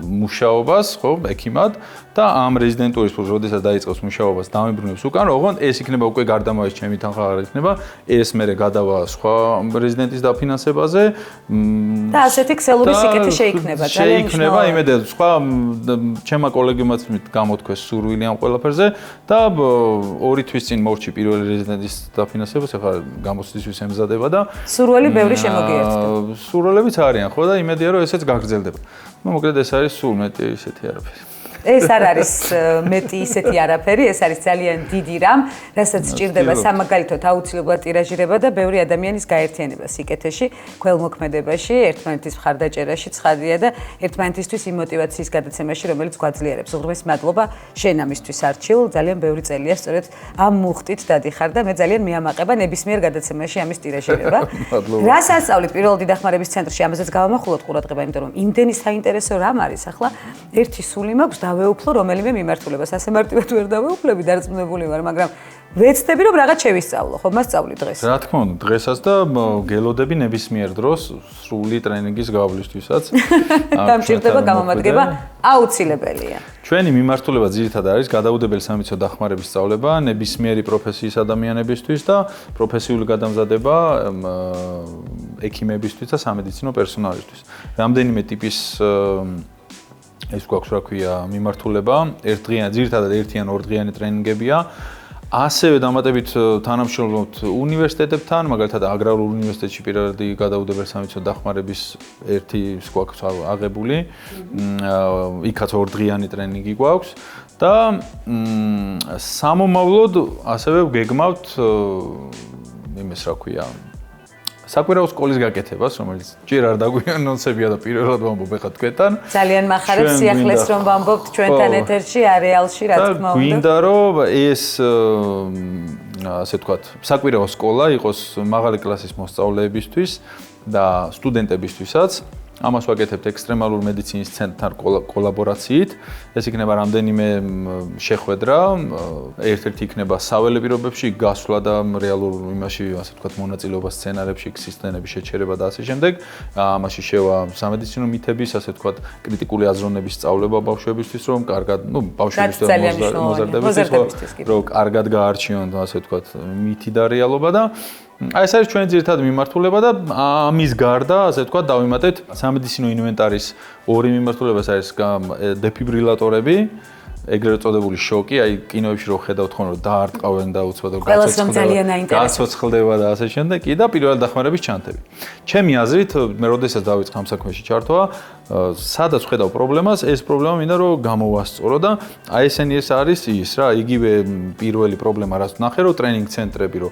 მუშაობას, ხო, ექიმად და ამ რეზიდენტურის დროს, როდესაც დაიწყებს მუშაობას, დამიბრუნებს უკან, ოღონდ ეს იქნება უკვე გარდამავალის ჩემი თანხა არ იქნება, ეს მერე გადავა სხვა რეზიდენტის დაფინანსებაზე. და ასეთი ქსელური სიკეთე შეიქმნება, ძალიან შეიქმნება, იმედად სხვა ჩემმა კოლეგებმაც გამოთქვეს სურვილი ამ ყველაფერზე და 2 თვის წინ მორჩი პირველი რეზიდენტის დაფინანსებას, ახლა გამოცდისთვის ემზადება და სურველი ბევრი შემოგიერთდება. სურვილებიც არიან, ხო და იმედია რომ ესეც გაგრძელდება. ნუ მოკლედ ეს არის სულ მეტი ისეთი არაფერი. ეს არ არის მეტი ისეთი არაფერი, ეს არის ძალიან დიდი რამ, რასაც სჭირდება სამაგალითოდ აუცილებლად ტირაჟირება და ბევრი ადამიანის გაერთიანება სიკეთეში, ქველმოქმედებაში, ერთმანეთის მხარდაჭერაში, ცხადია და ერთმანეთისთვის იმ мотиваციის გადაცემაში, რომელიც გვაძლიერებს. უღრმეს მადლობა შენ ამისთვის არჩილ, ძალიან ბევრი წელია სწორედ ამ მუხტით დადიხარ და მე ძალიან მიამაყება ნებისმიერ გადაცემაში ამის ტირაჟირება. რას ასწავლით პირველი დახმარების ცენტრში, ამაზეც გავამახვილოთ ყურადღება, იმიტომ რომ იმდენი საინტერესო რამ არის, ახლა ერთი სული მაქვს დავეუფლო რომელიმე მიმართულებას. ასე მარტივად ვერ დავეუფლები, დარწმუნებული ვარ, მაგრამ ვეცდები რომ რაღაც შევისწავლო, ხო, მასწავლი დღეს. რა თქმა უნდა, დღესაც და გელოდები ნებისმიერ დროს სრული ტრენინგის გავლისთვისაც. დამჭირდება გამომადგება აუცილებელია. ჩვენი მიმართულება ძირითადად არის გადაუდებელი სამედიცინო დახმარების სწავლება ნებისმიერი პროფესიის ადამიანებისთვის და პროფესიული გადამზადება ექიმებისთვის და სამედიცინო პერსონალისთვის. რამდენიმე ტიპის ეს გვაქვს რა ქვია მიმართულება, ერთდღიანი, ძირითადად ერთი ან ორდღიანი ტრენინგებია. ასევე დამატებით თანამშრომლობთ უნივერსიტეტებთან, მაგალითად აგრარულ უნივერსიტეტში პირადი გადაუდებელსამეცნიერო დახმარების ერთი გვაქვს აღებული. იქაც 2 დღიანი ტრენინგი გვაქვს და სამომავლოდ ასევე გეგმავთ იმის რა ქვია საკვირაო სკოლის გაკეთებას, რომელიც ჯერ არ დაგვიანონსებია და პირველად ვამბობ ახლა თქვენთან. ძალიან მახარებს სიახლეს რომ ვამბობთ ჩვენთან ეთერში, არეალში, რა თქმა უნდა. გვინდა რომ ეს ასე ვთქვათ, საკვირაო სკოლა იყოს მაღალი კლასის მოსწავლეებისთვის და სტუდენტებისთვისაც. ამას ვაკეთებთ ექსტრემალურ მედიცინის ცენტრთან კოლაბორაციით. ეს იქნება რამდენიმე შეხვედრა, ერთ-ერთი იქნება საველე პირობებში გასვლა და რეალურ იმაში, ასე ვთქვათ, მონაწილეობა სცენარებში, სისტემების შეჩერება და ასე შემდეგ. ამაში შევა სამედიცინო მითების, ასე ვთქვათ, კრიტიკული აზროვნების სწავლება ბავშვებისთვის, რომ კარგად, ბავშვებისთვის და მოზარდებისთვის, რომ კარგად გაარჩიონ, ასე ვთქვათ, მითი და რეალობა და ეს არის ჩვენი ძირითადი მიმართულება და ამის გარდა, ასე ვთქვათ, დავიმატეთ სამედიცინო ინვენტარის 2 მიმართულება, ეს არის დეფიბრილატორები, ეგრეთ წოდებული შოკი, აი კინოებში რო ხედავთ ხოლმე რომ დაარტყავენ და უცბად გაცოცხლდება და ასე შემდეგ, კი და პირველად დახმარების ჩანთები. ჩემი აზრით, მე როდესაც დავიწყე ამ საქმეში ჩართვა, სადაც ხედავ პრობლემას, ეს პრობლემა მინდა რომ გამოვასწორო და აი ესენი ეს არის ის რა, იგივე პირველი პრობლემა, რაც ვნახე, რომ ტრენინგ ცენტრები რო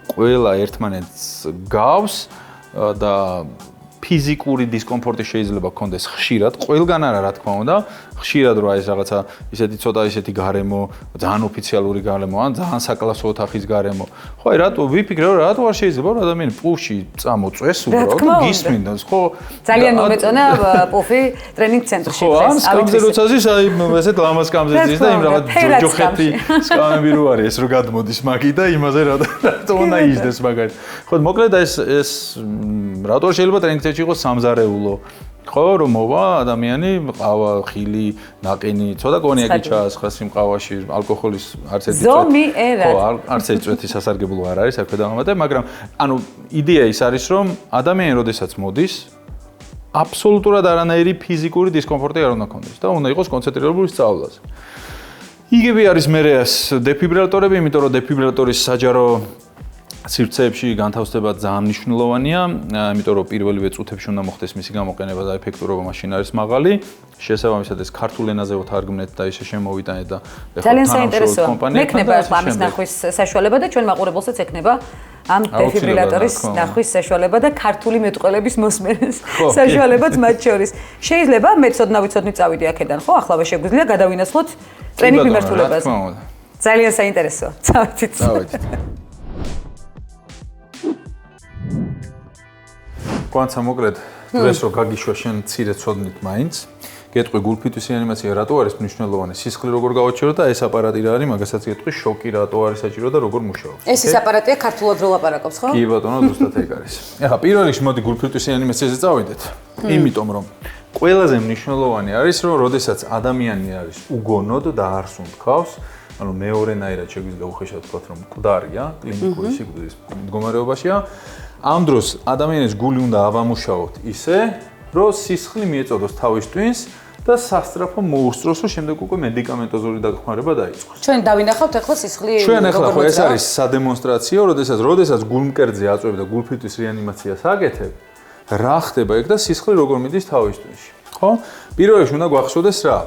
ყველა ერთმანეთს გავს და ფიზიკური დისკომფორტი შეიძლება გქონდეს ხშირად, ყველგან არა რა თქმა უნდა, ხშირად რა ეს რაღაცა ისეთი გარემო, ძალიან ოფიციალური გარემო, ან ძალიან საკლასო ოთახის გარემო. ხო, აი რატო ვიფიქრე რომ რატო არ შეიძლება რომ ადამიანი პუში წამოწვეს უბრალოდ გისმინდას, ხო? ძალიან მომეწონა პუფი ტრენინგ ცენტრში. ხო, ან სკამზე როცა ზის, აი ესეთ ლამაზ სკამზე ზის და იმ რაღაც ჯოჯოხეთი სკამები რო არის, ეს რო გადმოდის მაგი და იმაზე რატო უნდა იზდეს მაგარი. ხო, მოკლედ ეს რატო შეიძლება ტრენინგ ცენტრში იყოს სამზარეულო? ხო, რომ მოვა ადამიანი, ყავა, ხილი, ნაყინი, ცოტა კონიაკი ჩაასხა სიმყავაში, ალკოჰოლის არც ერთი წვეთი. ხო, არც ერთი წვეთი სასარგებლო არ არის, აქვე დავამატებ, მაგრამ ანუ იდეა ის არის, რომ ადამიანი როდესაც მოდის, აბსოლუტურად არანაირი ფიზიკური დისკომფორტი არ უნდა ქონდეს და უნდა იყოს კონცენტრირებული სწავლაზე. იგივე არის მერე დეფიბრილატორები, იმიტომ რომ დეფიბრილატორის საჯარო სივრცეებში განთავსება ძალიან მნიშვნელოვანია, იმიტომ რომ პირველივე წუთებში უნდა მოხდეს მისი გამოყენება და ეფექტურობა მაშინ არის მაღალი. შესაბამისად ეს ქართულ ენაზე ვთარგმნეთ და ისე შემოვიტანეთ და ძალიან საინტერესოა. მექნება ამის ნახვის საშუალება და ჩვენ მაყურებელსაც ექნება ამ დეფიბრილატორის ნახვის საშუალება და ქართული მეტყველების მოსმენის საშუალებაც მათ შორის. შეიძლება მე ცოდნა-ვიცოდნი წავიდე აქედან, ხო? ახლა შეგვიძლია გადავინაცვლოთ ტრენინგ მიმართულებაზე. ძალიან საინტერესოა. წავედით. კვანცა მოკლედ დღეს რო გაგიშვა შენ მცირე ცოდნით მაინც გეტყვი გულფიტვის რეანიმაცია რატო არის მნიშვნელოვანი სისხლი როგორ გავაჩერო და ეს აპარატი რა არის მაგასაც გეტყვი შოკი რატო არის საჭირო და როგორ მუშაობს ეს აპარატია ქართულად რო ლაპარაკობს ხო? კი ბატონო ზუსტად ეგ არის ეხლა პირველ რიგში მოდი გულფიტვის რეანიმაციაზე წავიდეთ იმიტომ რომ ყველაზე მნიშვნელოვანი არის რომ როდესაც ადამიანი არის უგონოდ და არ სუნთქავს ანუ მეორენაირად შეგვიძლია უხეშად ვთქვათ რომ მკვდარია კლინიკური სიკვდილის მდგომარეობაშია ამ დროს ადამიანის გული უნდა ავამუშაოთ ისე, რომ სისხლი მიეწოდოს თავის ტვინს და სასწრაფო მოუსწროს, რომ შემდეგ უკვე მედიკამენტოზური დახმარება დაიწყოს. ჩვენ დავინახავთ ახლა სისხლი ჩვენ ახლა ხო ეს არის სადემონსტრაციო, როდესაც გულმკერდზე აწვევ და გულფიტვის რეანიმაციას აკეთებ, რა ხდება ეგ და სისხლი როგორ მიდის თავის ტვინში. ხო? პირველ რიგში უნდა გვახსოვდეს რა.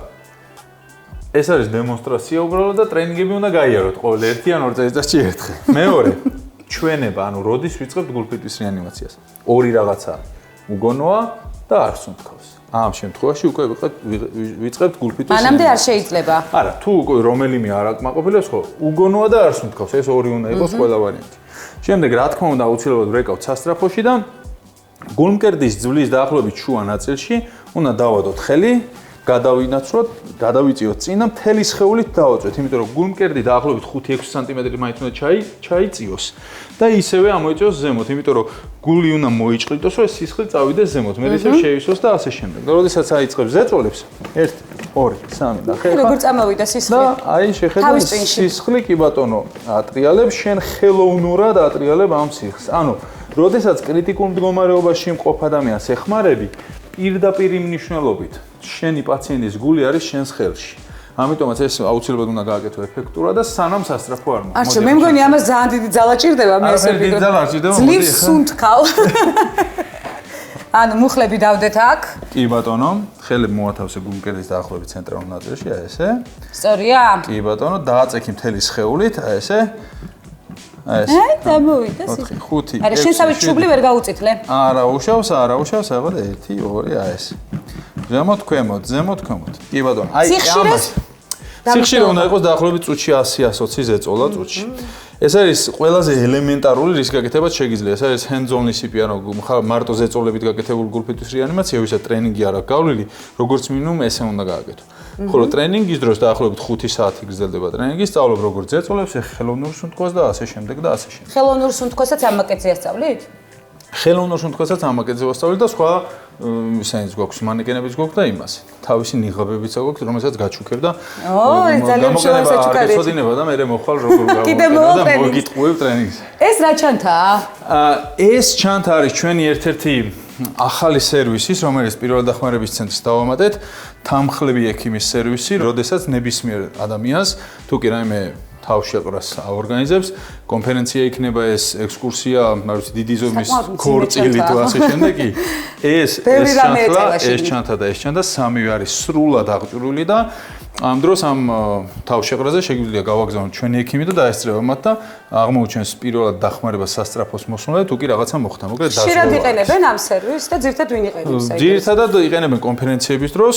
ეს არის დემონსტრაცია უბრალოდ და ტრენინგები უნდა გაიაროთ ყოველ 1 ან 2 წელიწადში ერთხელ. მეორე ჩვენება, ანუ როდის ვიწყებთ გულფიტვის რეანიმაციას? ორი რაღაცა უგონოა და არ სუნთქავს. ამ შემთხვევაში უკვე ვიწყებთ გულფიტვის რეანიმაციას. მანამდე არ შეიძლება. არა, თუ უკვე რომელიმე არ აკმაყოფილებს, ხო, უგონოა და არ სუნთქავს. ეს ორი უნდა იყოს ყველა ვარიანტი. შემდეგ რა თქმა უნდა აუცილებლად ვრეკავთ სასწრაფოში და გულმკერდის ძვლის დაახლოებით შუა ნაწილში უნდა დავადოთ ხელი გადავინაცვლოთ, გადავიწიოთ წინა მთელი სხეულით დავაწვეთ, იმიტომ რომ გულმკერდი დაახლოებით 5-6 სანტიმეტრი მაინც უნდა ჩაიწიოს და ისევე ამოიწიოს ზემოთ, იმიტომ რომ გული უნდა მოიჭყლიტოს, რომ ეს სისხლი წავიდეს ზემოთ, მე ისევ შეივსოს და ასე შემდეგ. და როდესაც აიწყებს ზეწოლებს, 1, 2, 3 და ხელი. როგორ წამოვიდა სისხლი? და აი შეხედა სისხლი კი ბატონო, ატრიალებს შენ ხელოვნურად ატრიალებ ამ სისხლს. ანუ როდესაც კრიტიკულ მდგომარეობაში მყოფ ადამიანს ეხმარები, პირდაპირ მნიშვნელობით შენი პაციენტის გული არის შენს ხელში. ამიტომაც ეს აუცილებლად უნდა გააკეთო ეფექტურად და სანამ სასწრაფო არ მოხდება. არჩე, მე მგონი ამას ძალიან დიდი ძალა ჭირდება მე ესე ვიგო. დიდი ძალა არ ჭირდება, ძლივს სუნთქავ. ანუ მუხლები დავდეთ აქ. კი ბატონო, ხელები მოათავსე გულმკერდის დაახლოებით ცენტრალურ ნაწილში, აი ესე. სწორია? კი ბატონო, დააწექი მთელი სხეულით, აი ესე. აი ეს. აი, დამოვიდა. 4, 5, 6. არა, შენსავით ჩუბლი ვერ გაუწითლე. არა, უშავს, აღარ 1, 2, აი ეს. ზემოთ, ქვემოთ, ზემოთ, ქვემოთ. კი ბატონო, აი ამას. სიხშირე უნდა იყოს დაახლოებით წუთში 100-120 ზეწოლა წუთში. ეს არის ყველაზე ელემენტარული რის გაკეთებაც შეგიძლია. ეს არის hands-on ისიპი, ანუ მარტო ზეწოლებით გაკეთებული გულფიტვის რეანიმაცია, ვისაც ტრენინგი არ აქვს გავლილი, როგორც მინიმუმ ესე უნდა გააკეთო. ხოლო ტრენინგის დროს დაახლოებით 5 საათი გრძელდება ტრენინგი, სწავლობ როგორ ზეწოლებს, ხელოვნურ სუნთქვას და ასე შემდეგ და ასე შემდეგ. ხელოვნურ სუნთქვასაც ამაკეთზე ასწავლით? ხელოვნურ სუნთქვასაც ამაკეთზე ვასწავლეთ და სხვა ისენიც გვაქვს, მანეკენებიც გვაქვს და იმას. თავისი ნიღაბებიც აქვს, რომელსაც გაჩუქებ და ძალიან შუა საჩუქარი. გაწოდინება და მე მოხვალ როგორ გავაკეთებ და მოგიტყუებ ტრენინგს. ეს რა ჩანთაა? ეს ჩანთა არის ჩვენი ერთ-ერთი ახალი სერვისის, რომელიც პირველად დახმარების ცენტრს დავამატეთ, თამხლები ექიმის სერვისი, როდესაც ნებისმიერ ადამიანს თუ კი რაიმე თავშეყრას აორგანიზებს, კონფერენცია იქნება ეს, ექსკურსია, რა ვიცი, დიდი ზომის ქორწილი თუ ასე შემდეგ. ეს ჩანთა და ეს ჩანთა სამივე არის სრულად აღჭურვილი და ამ დროს ამ თავშეყრაზე შეგვიძლია გავაგზავნოთ ჩვენი ექიმი და დაესწრება მათ და აღმოუჩენს პირველად დახმარებას სასწრაფოს მოსვლაზე თუ კი რაღაცა მოხდა. მოკლედ დასრულდა. ხშირად იყენებენ ამ სერვისს და ძირითადად ვინ იყენებს საერთოდ? ძირითადად იყენებენ კონფერენციების დროს,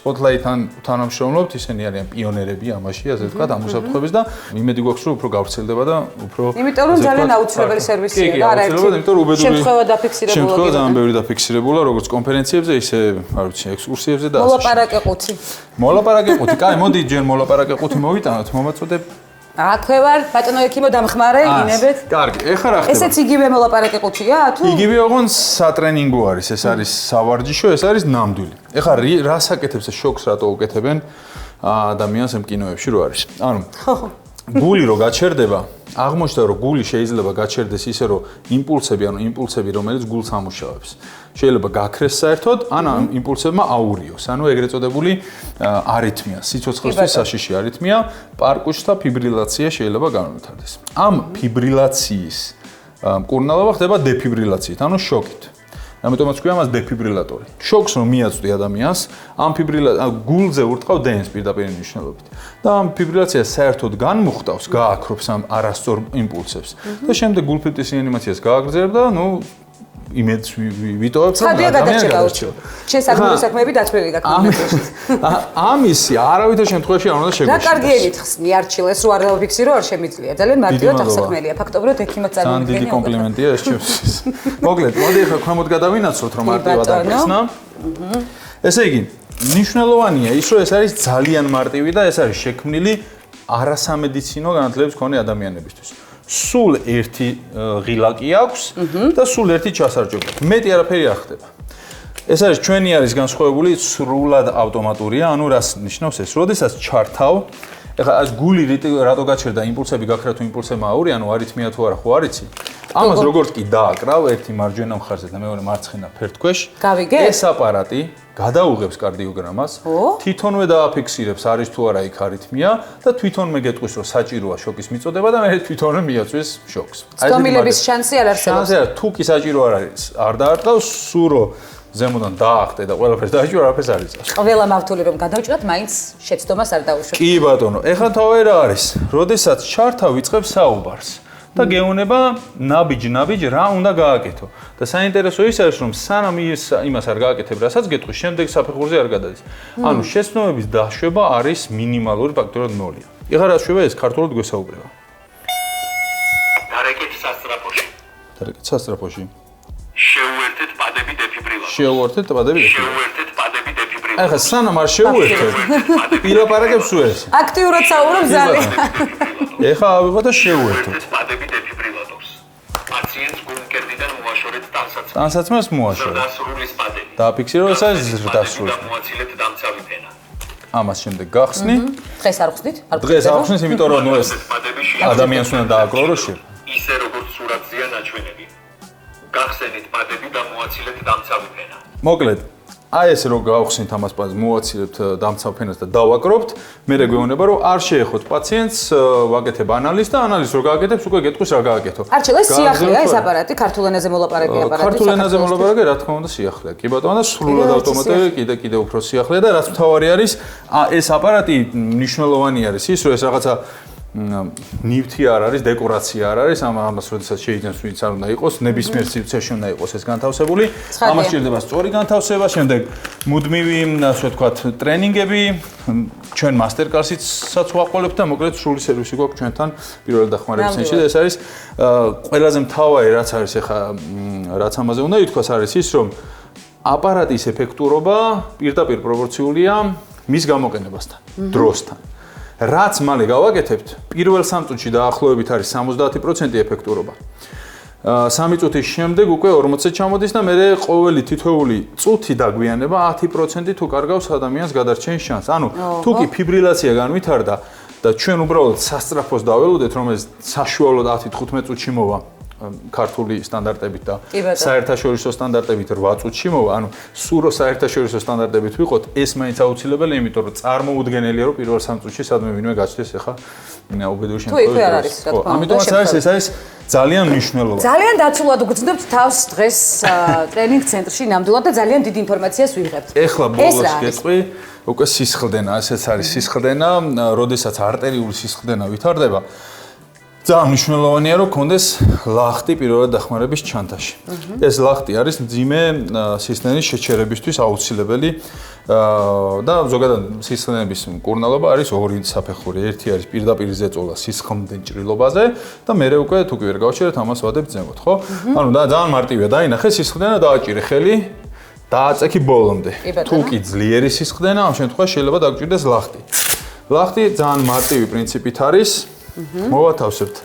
Spotlight-თან თანამშრომლობთ, ისინი არიან პიონერები ამაში, ასე ვთქვათ, ამ უსაფრთხოების და იმედი გვაქვს, რომ უფრო გავრცელდება და უფრო იმიტომ რომ ძალიან აუცილებელი სერვისია და არა ერთი. იმიტომ რომ უბედური შემთხვევა დაფიქსირებულა. შემთხვევა ძალიან ბევრი დაფიქსირებულა, როგორც კონფერენციებზე, ისე, რა ვიცი, ექსკურსიებზე და ასე. მოლაპარაკე ყუთი. მოლაპარაკე ყუთი. კაი, მოდი ჯერ მოლაპარაკე ყუთი მოვიტანოთ, მომაწოდებ. აქვე ვარ, ბატონო ექიმო დამხმარე, ინებეთ. კარგი, ეხლა რა ხდება? ესეც იგივე მოლაპარაკე ყუთია თუ? იგივე ოღონდ სატრენინგო არის, ეს არის სავარჯიშო, ეს არის ნამდვილი. ეხლა რას აკეთებს ეს შოკს რატო უკეთებენ ადამიანს ამ კინოებში რო არის? ანუ გული რო გაჩერდება, აღმოჩნდა რომ გული შეიძლება გაჩერდეს ისე რომ იმპულსები, რომელიც გულს ამუშავებს. შეიძლება გაქრეს საერთოდ, ან ამ იმპულსებმა აურიოს. ანუ ეგრეთ წოდებული არითმია, სიცოცხლისთვის საშიში არითმია, პარკუჩთა ფიბრილაცია შეიძლება განვითარდეს. ამ ფიბრილაციის მკურნალობა ხდება დეფიბრილაციით, ანუ შოკით. ამიტომაც ქვია მას დეფიბრილატორი. შოკს რომ მიაწვდი ადამიანს, ამ გულზე ურტყავ დენს პირდაპირ მნიშვნელობით. და ამ ფიბრილაციას საერთოდ განმუხტავს, გააქრობს ამ არასწორ იმპულსებს. და შემდეგ გულფიტვის რეანიმაციას გააგრძელებ და იმედს ვიტოვებ, რომ ადამიანი გადარჩება. შენ საკუთარი საქმეები დათვლილი გაქვს. ამისი არავითარ შემთხვევაში არ უნდა შეგვეშინდეს. რა კარგი ელით ხსნი არჩილეს, რო არ დავფიქსირო, არ შემიძლია. ძალიან მარტივად აღსაქმელია. ფაქტობრივად ექიმად ძალიან დიდი კომპლიმენტია ეს ჩემთვის. მოკლედ, მოდი ახლა ქვემოთ გადავინაცვლოთ, რომ მარტივად აღხსნა. ესე იგი, მნიშვნელოვანია ის, რომ ეს არის ძალიან მარტივი და ეს არის შექმნილი არასამედიცინო განათლების მქონე ადამიანებისთვის. სულ ერთი ღილაკი აქვს და სულ ერთი ჩასარჯოება. მეტი არაფერი არ ხდება. ეს არის ჩვენი არის განსხვავებული სრულად ავტომატურია, ანუ რას ნიშნავს ეს? როდესაც ჩართავ, ეხლა ეს გული რატო გაჩერდა, იმპულსები გაქრა თუ იმპულსებმა აური, ანუ არითმია თუ არა, ხო არიცი? ამას როგორც კი დააკრავ ერთი მარჯვენა მხარზე და მეორე მარცხენა ფერდქვეშ, ეს აპარატი გადაუღებს კარდიოგრამას, თვითონვე დააფიქსირებს არის თუ არა იქ არითმია და თვითონვე გეტყვის რომ საჭიროა შოკის მიწოდება და მე თვითონვე მიაწვის შოკს. სტომილების შანსი არ არსებობს. შანსი არა, თუ კი საჭირო არ არის, არ დაარტყავს, სურო ზემოდან დაახტე და ყველაფერს დააჭირო, არაფერს არ იწევს. ყველა მავთული რომ გადავჭრათ, მაინც შეცდომას არ დაუშვებ. კი ბატონო, ეხლა თავი რა არის? როდესაც ჩართავ იწყებს საუბარს. და გეუბნება ნაბიჯ რა უნდა გააკეთო. და საინტერესო ის არის რომ სანამ იმას არ გააკეთებ, რასაც გეტყვის, შემდეგ საფეხურზე არ გადადის. ანუ შეცდომების დაშვება არის მინიმალური ფაქტორად 0. ეხლა რა შვება ეს ქართულად გვესაუბრება. დარეკეთ სასტრაფოში. დარეკეთ სასტრაფოში. შეუერთეთ პადები დეფიბრილატორს. შეუერთეთ პადები დეფიბრილატორს. ეხლა სანამ არ შეუერთებ, პირაპარაკებს უეს. აქტიურად საუბრობ ძალიან. ეხლა ავიღოთ და შევუერთოთ. პადები დეფიბრილატორს. პაციენტს გულმკერდიდან მოაშორეთ ტანსაცმელს. ტანსაცმელს მოაშორეთ. ზრდასრულის პადები. დააფიქსირო ეს არის ზრდასრული. მოაცილეთ დამცავი ფენა. ამას შემდეგ გახსნი. დღეს არ ხსნით? დღეს არ ხსნის, იმიტომ რომ ეს ადამიანს უნდა დააკრო რო შე. ისე როგორც სურათზეა ნაჩვენები. გახსენით პადები და მოაცილეთ დამცავი ფენა. მოკლედ, აი ეს რო გავხსნით ამას პაზ მოვაცილებთ დამცავ ფენას და დავაკრობთ, მე გვეუბნება რომ არ შეეხოთ პაციენტს, ვაკეთებ ანალიზს და ანალიზს რო გააკეთებს, უკვე გეტყვის რა გააკეთო. არჩილ ეს სიახლეა ეს აპარატი, ქართულ ენაზე მოლაპარაკე აპარატი. ქართულ ენაზე მოლაპარაკე, რა თქმა უნდა, სიახლეა. კი ბატონო და სრულად ავტომატურად კიდე უფრო სიახლეა და რაც მთავარი არის, ეს აპარატი მნიშვნელოვანი არის ის, რომ ეს რაღაცა ნივთი არ არის, დეკორაცია არ არის, ამას როდესაც შეიძლება ვინც არ უნდა იყოს, ნებისმიერ სივრცეში უნდა იყოს ეს განთავსებული. ამას სჭირდება სწორი განთავსება, შემდეგ მუდმივი, ასე ვთქვათ, ტრენინგები, ჩვენ მასტერკლასიცაც ვაყოლებთ და მოკლედ სრული სერვისი გვაქვს ჩვენთან პირველ დახმარების წინში და ეს არის ყველაზე მთავარი რაც არის ახლა რაც ამაზე უნდა ითქვას არის ის, რომ აპარატის ეფექტურობა პირდაპირ პროპორციულია მის გამოყენებასთან, დროსთან. რაც მალე გავაკეთებთ, პირველ 3 წუთში დაახლოებით არის 70% ეფექტურობა. 3 წუთის შემდეგ უკვე 40-ზე ჩამოდის და მე ყოველი თითოეული წუთი დაგვიანება 10% თუ კარგავს ადამიანს გადარჩენის შანსს. ანუ თუ კი ფიბრილაცია განვითარდა და ჩვენ უბრალოდ სასწრაფოს დაველოდეთ, რომ ეს საშუალოდ 10-15 წუთში მოვა ქართული სტანდარტებით და საერთაშორისო სტანდარტებით 8 წუთში მოვა, ანუ სულ რო საერთაშორისო სტანდარტებით ვიყოთ, ეს მაინც აუცილებელია, იმიტომ რომ წარმოუდგენელია, რომ პირველ 3 წუთში სადმე ვინმე გაჩნდეს ახლა უბედური შემთხვევაში. ამიტომაც არის ეს არის ძალიან მნიშვნელოვანი. ძალიან დაცულად უგრძნობთ თავს დღეს ტრენინგ ცენტრში ნამდვილად და ძალიან დიდი ინფორმაციას ვიღებთ. ეხლა ბოლოს გეტყვი, უკვე სისხლდენა, ესეც არის სისხლდენა, როდესაც არტერიული სისხლდენა ვითარდება. ძალიან მნიშვნელოვანია რომ კონდეს ლახტი პირველად დახმარების ჩანთაში. ეს ლახტი არის მძიმე სისხლდენის შეჩერებისთვის აუცილებელი და ზოგადად სისხლდენების მკურნალობა არის ორი საფეხური. ერთი არის პირდაპირ ზეწოლა სისხლდენ ჭრილობაზე და მეორე უკვე თუ კი ვერ გავჩერეთ ამას ვადებთ ზემოთ, ხო? ანუ და ძალიან მარტივია, დაინახე სისხლდენა, დააჭირე ხელი, დააწექი ბოლომდე. თუ კი ძლიერი სისხლდენა, ამ შემთხვევაში შეიძლება დაგჭირდეს ლახტი. ლახტი ძალიან მარტივი პრინციპით არის. მოვათავსებთ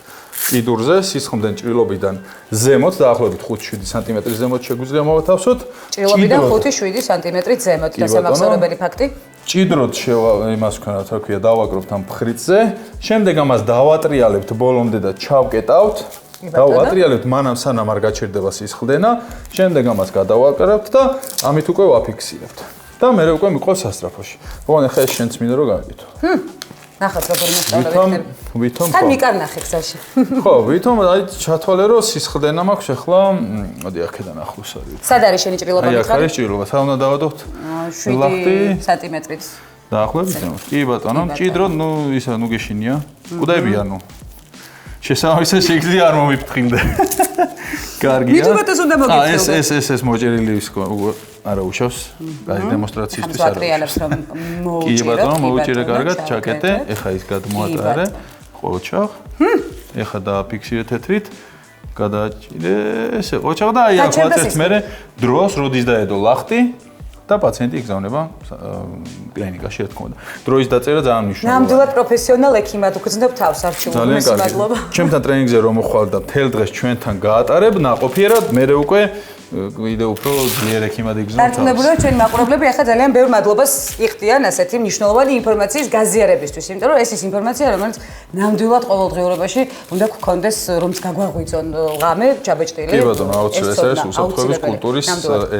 კიდურზე სისხლდენ ჭრილობიდან ზემოთ დაახლოებით 5-7 სანტიმეტრის ზემოთ შეგვიძლია მოვათავსოთ. ჭრილობიდან 5-7 სანტიმეტრით ზემოთ და სამახსოვრებელი ფაქტი. ჭიდროდ იმას ვქნა, რა ქვია, დავაკრობთ ამ ფხრიცზე. შემდეგ ამას დავატრიალებთ ბოლომდე და ჩავკეტავთ. დავატრიალებთ მანამ სანამ არ გაჩერდება სისხლდენა. შემდეგ ამას გადავაკრებთ და ამით უკვე ვაფიქსირებთ. და მე უკვე მიყვავს სასწრაფოში. ოღონდ ახლა ეს შენც მინდა რომ გააკეთო. ნახოთ როგორ მოსწავლე ვითომ თან მიკარნახე გზაში. ხო, ვითომ აი ჩათვალე რომ სისხლდენა მაქვს ახლა, მოდი აქედან ახლოს არის. სად არის შენი ჭრილობა მითხარი? აი, აქ არის ჭრილობა. სად უნდა დავადოთ? 7 სანტიმეტრით. დაახლოებით ზემოთ. კი ბატონო, ჭიდრო, ნუ ისა, ნუ გეშინია. კუდაებია, ნუ. შესაბამისად შეგვიძლია არ მომიფრთხილდე. კარგია. მithumetes უნდა მოგიწევდე. ეს მოჭერილი ის არა უშავს. კაი დემონსტრაციისთვის არა. ატრიალებს რომ მოუჭირო. კი ბატონო, მოუჭირე კარგად, ჩაკეტე. ეხა ის გადმოატარე. ყოჩაღ. ეხა დააფიქსირე თეთრით. გადააჭირე. ესე ყოჩაღ და აი აქ ვაწევთ მე დროს როდის დაედო ლახტი. და პაციენტი იგზავნება კლინიკაში, რა თქმა უნდა. დროის დაწერა ძალიან მნიშვნელოვანია. ნამდვილად პროფესიონალ ექიმად უგრძნობ თავს, არჩილობ მის მადლობა. ჩემთან ტრენინგზე რომ მოხვალ და მთელ დღეს ჩვენთან გაატარებ, ნაყოფიერად მე უკვე ვიდეო უფრო ძლიერ ექიმად იგზნობ თავს. დარწმუნებულია ჩვენი მაყურებლები ახლა ძალიან ბევრ მადლობას იხდიან ასეთი მნიშვნელოვანი ინფორმაციის გაზიარებისთვის, იმიტომ რომ ეს ის ინფორმაცია, რომელიც ნამდვილად ყოველდღიურობაში უნდა გქონდეს, რომც გაგვაღვიძონ ღამე ჯაბეჭდილი. კი ბატონო, აუცილებლად ეს არის უსაფრთხოების კულტურის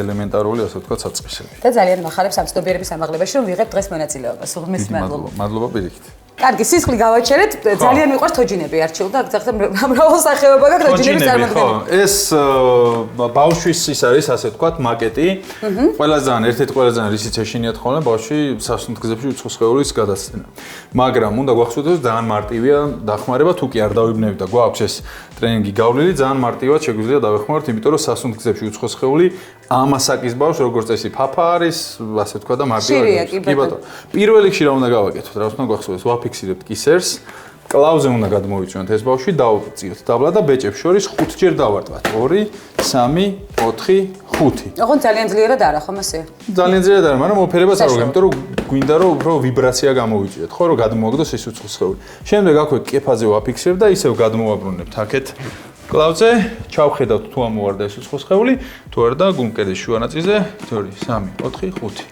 ელემენტარული, ასე ვთქვათ, საწყისები. და ძალიან მახარებს ამ ცნობიერების ამაღლებაში, რომ ვიღებთ დღეს მონაწილეობა. სულმის მადლობა. მადლობა პირიქით. კარგი, სისხლი გავაჩერეთ, ძალიან მიყვარს თოჯინები არჩილ და აქ მრავალ სახეობა გაქვს თოჯინების წარმოქმნა. ეს ბავშვის ის არის, ასე ვთქვათ, მაკეტი. ყველაზე ერთ-ერთი ყველაზე რისიც ეშინიათ ხოლმე ბავშვი სასუნთქგზებში უცხო სხეულის გადაცემა. მაგრამ უნდა გვახსოვდეს, ძალიან მარტივია დახმარება, თუ კი არ დავიბნევით და გვაქვს ეს ტრენინგი გავლილი, ძალიან მარტივად შეგვიძლია დავეხმაროთ, იმიტომ რომ სასუნთქგზებში უცხო სხეული ამასაკის ბავშვს როგორც წესი ფაფა არის, ასე ვთქვათ და მარტივად. კი ბატონო. პირველ რიგში რა უნდა გავაკეთოთ? რა უნდა გვახსოვდეს? ვაფიქსირებთ კისერს. კლავზე უნდა გადმოვიწვიოთ ეს ბავშვი, დავწიოთ დაბლა და ბეჭებს შორის 5 ჯერ დავარტყათ. 2, 3, 4, 5. ოღონდ ძალიან ძლიერად არა, ხომ ასე? ძალიან ძლიერად არა, მაგრამ მოფერებას არ ვგებ, იმიტომ რომ გვინდა რომ უფრო ვიბრაცია გამოვიჭიოთ, ხო, რომ გადმოაგდოს ეს უცხო სხეული. შემდეგ აქვე კეფაზე ვაფიქსირებ და ისევ გადმოვაბრუნებთ აქეთ. კლავზე ჩავხედავთ თუ ამოვარდა ეს უცხო სხეული, თუ არა და გულმკერდის შუა ნაწილზე 2, 3, 4, 5.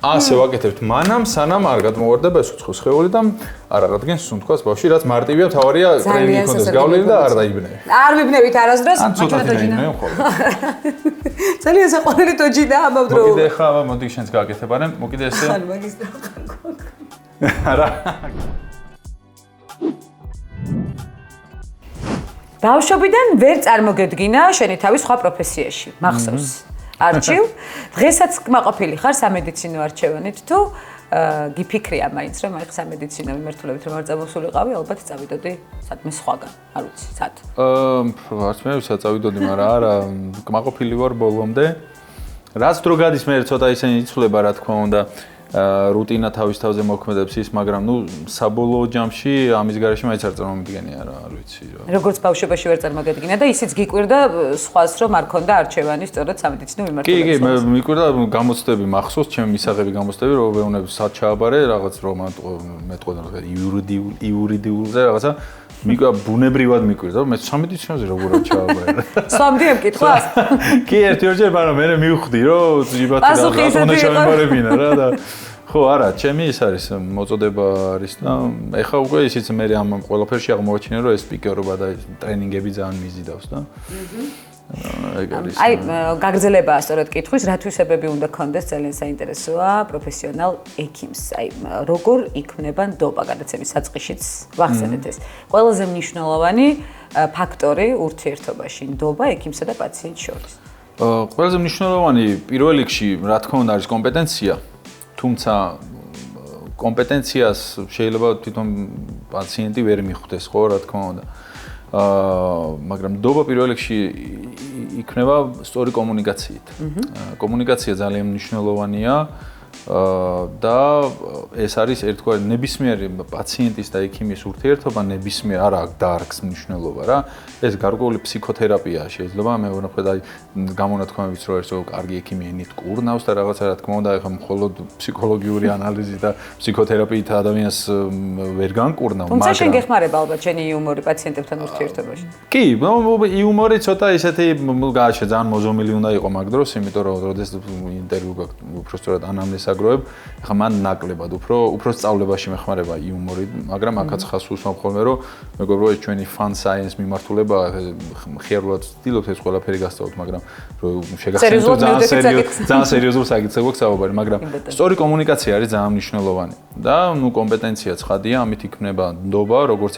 ასე ვაკეთებთ მანამ სანამ არ გადმოვარდება ეს უცხო სხეული და არ აღადგენს სუნთქვას ბავშვი, რაც მარტივია, თავარია ტრენინგი კონდეს გავლილი და არ დაიბნევი. არ ვიბნევით არასდროს, მაჩვენე დაიბნევი ხოლმე. ძალიან საყვარელი ტოჯინა ამავდროულად. მოკიდე ხა, მოდი შენც გააკეთებარემ, მოკიდე ესე. ხან მაგის რა. არა. ბავშვობიდან ვერ წარმოგედგინა შენი თავის სხვა პროფესიაში. მახსოვს. არჩივ. დღესაც კმაყოფილი ხარ სამედიცინო არჩევანით თუ გიფიქრია მაინც რომ აი სამედიცინო მიმართულებით რომ არ წამოსულიყავი, ალბათ წავიდოდი სადმე სხვაგან. არ ვიცი, სად. არც მე ვისაც წავიდოდი, მაგრამ არა, კმაყოფილი ვარ ბოლომდე. რაც დრო გადის მე ცოტა ისინი იცვლება, რა თქმა უნდა. რუტინა თავის თავზე მოქმედებს ის, მაგრამ ნუ საბოლოო ჯამში ამის გარეშე მაინც არ წარმომიდგენია რა, არ ვიცი რა. როგორც ბავშვობაში ვერ წარმოგედგინა და ისიც გიკვირდა სხვას რომ არ ქონდა არჩევანი სწორედ სამედიცინო მიმართულებით. კი, მე მიკვირდა გამოცდები მახსოვს, ჩემი მისაღები გამოცდები, რომ ვეუბნები სად ჩააბარე, რაღაც მეტყოდა იურიდიულზე რაღაცა მიკვირდა ბუნებრივად მიკვირდა, რომ მე სამედიცინოზე როგორ ჩააბარე. სვამდიებ კითხვას? კი, ერთ-ერთჯერ, მაგრამ მე მივხვდი, რომ ჯიბათი და უნდა ჩამებარებინა რა და ხო, არა, ჩემი ის არის მოწოდება არის და ეხა უკვე ისიც მე ამ ყველაფერში აღმოაჩინე, რომ ეს სპიკერობა და ტრენინგები ძალიან მიზიდავს და აი, გაგრძელებაა სწორედ კითხვის, რა თვისებები უნდა გქონდეს, ძალიან საინტერესოა პროფესიონალ ექიმს. აი, როგორ იქმნება ნდობა, გადაცემის საწყიშიც ვახსენეთ ეს. ყველაზე მნიშვნელოვანი ფაქტორი ურთიერთობაში ნდობა ექიმსა და პაციენტს შორის. ყველაზე მნიშვნელოვანი პირველ რიგში, რა თქმა უნდა, არის კომპეტენცია. თუმცა კომპეტენციას შეიძლება თვითონ პაციენტი ვერ მიხვდეს, ხო, რა თქმა უნდა. მაგრამ ნდობა პირველ რიგში იქნება სწორი კომუნიკაციით. კომუნიკაცია ძალიან მნიშვნელოვანია და ეს არის ერთგვარი ნებისმიერი პაციენტის და ექიმის ურთიერთობა ნებისმიერ არა დარგს მნიშვნელობა რა. ეს გარკვეული ფსიქოთერაპია შეიძლება მე ვხედავ აი გამონათქვამებიც რომ ეს კარგი ექიმი ენით კურნავს და რაღაცა რა თქმა უნდა ეხლა მხოლოდ ფსიქოლოგიური ანალიზით და ფსიქოთერაპიით ადამიანს ვერ განკურნავ მაგრამ თუმცა შენ გეხმარება ალბათ შენი იუმორი პაციენტებთან ურთიერთობაში. კი, იუმორი ცოტა ისეთი გააშე ძალიან მოზომილი უნდა იყო მაგ დროს, იმიტომ რომ როდესაც ინტერვიუ გაქვს უბრალოდ ანამნეზს აგროვებ, ეხლა მან ნაკლებად უფრო სწავლებაში მეხმარება იუმორი, მაგრამ აქაც ხას უსვამ ხოლმე რომ მეგობრებო ეს ჩვენი fun science მიმართულება ხიარულად ვცდილობთ ეს ყველაფერი გასწავლოთ, მაგრამ შეგახსენებთ ძალიან სერიოზულ საკითხზე გვაქვს, მაგრამ სწორი კომუნიკაცია არის ძალიან მნიშვნელოვანი და ნუ კომპეტენცია ცხადია, ამით იქნება ნდობა როგორც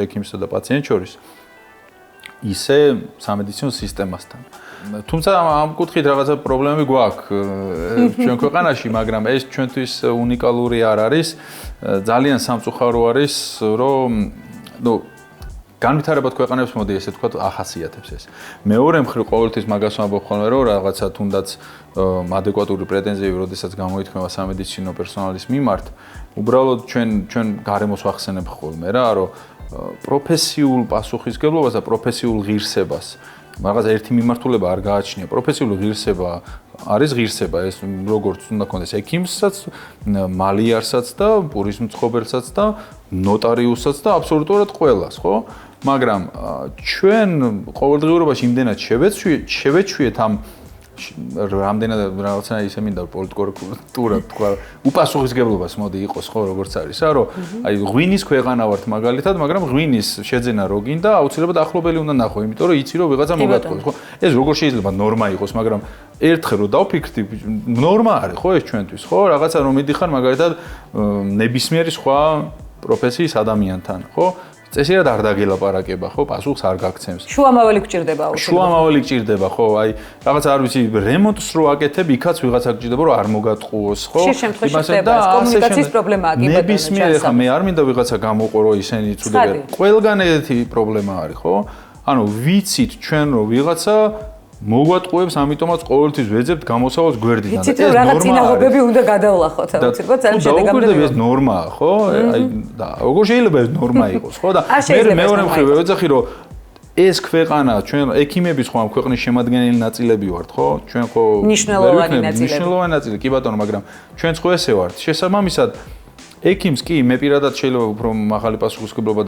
ექიმსა და პაციენტს შორის, ისე სამედიცინო სისტემასთან. თუმცა ამ კუთხით რაღაცა პრობლემები გვაქვს ჩვენ ქვეყანაში, მაგრამ ეს ჩვენთვის უნიკალური არ არის, ძალიან სამწუხარო არის, რომ ნუ განვითარებად ქვეყანებს მოდი ესე თქვა ახასიათებს ეს. მეორე მხრივ ყოველთვის მაგას ვამბობ ხოლმე რომ რაღაცა თუნდაც ადეკვატური პრეტენზიები, როდესაც გამოითქმება სამედიცინო პერსონალის მიმართ, უბრალოდ ჩვენ გარემოს ვახსენებ ხოლმე რა, რომ პროფესიულ პასუხისგებლობას და პროფესიულ ღირსებას რაღაც ერთი მიმართულება არ გააჩნია. პროფესიული ღირსება არის ღირსება, ეს როგორც უნდა კონდეს ექიმსაც, მალიარსაც და პურის მცხოვრებელსაც და ნოტარიუსსაც და აბსოლუტურად ყველას, ხო? მაგრამ ჩვენ ყოველდღიურობაში იმდენად შევეჩვიეთ ამ რამდენად რაღაცა ისე მინდა პოლიტკორექტურად თქვა, უპასუხისგებლობას მოდი იყოს ხო როგორც არის, რომ აი ღვინის ქვეყანა ვართ მაგალითად, მაგრამ ღვინის შეძენა რო გინდა, აუცილებლად ახლობელი უნდა ნახო, იმიტომ რომ იცი რომ ვიღაცა მოგატყობს, ხო? ეს როგორ შეიძლება ნორმა იყოს, მაგრამ ერთხელ რო დავფიქრდი, ნორმა არის ხო ეს ჩვენთვის, ხო? რაღაცა რომ მიდიხარ მაგალითად ნებისმიერი სხვა პროფესიის ადამიანთან, ხო? წესიერ არ დაგელაპარაკება, ხო, პასუხს არ გაგცემს. შუამავალი გჭირდება აუცილებლად. შუამავალი გჭირდება, ხო, აი, რაღაც არ ვიცი, რემონტს რო აკეთებ, იქაც ვიღაცა გჭირდება, რომ არ მოგატყუოს, ხო? ხშირ შემთხვევაში ხდება, კომუნიკაციის პრობლემაა კი ბატონო. ნებისმიერ ახლა მე არ მინდა ვიღაცა გამოყო, რომ ისინი იცოდნენ. ყველგან ერთი პრობლემა არის, ხო? ანუ ვიცით ჩვენ რომ ვიღაცა მოგვატყუებს, ამიტომაც ყოველთვის ვეძებთ გამოსავალს გვერდიდან. ეს რაღაც წინაღობები უნდა გადავლახოთ, აუცილებლად ძალიან შედეგამდე. ეს ნორმაა, ხო? აი და როგორ შეიძლება ეს ნორმა იყოს, ხო? და მე მეორე მხრივ ვეძახი, რომ ეს ქვეყანა, ჩვენ ექიმების ხო ამ ქვეყნის შემადგენელი ნაწილები ვართ, ხო? ჩვენ ხო მნიშვნელოვანი ნაწილი, კი ბატონო, მაგრამ ჩვენც ხო ესე ვართ. შესაბამისად ექიმს კი მე პირადად შეიძლება უფრო მაღალი პასუხისმგებლობა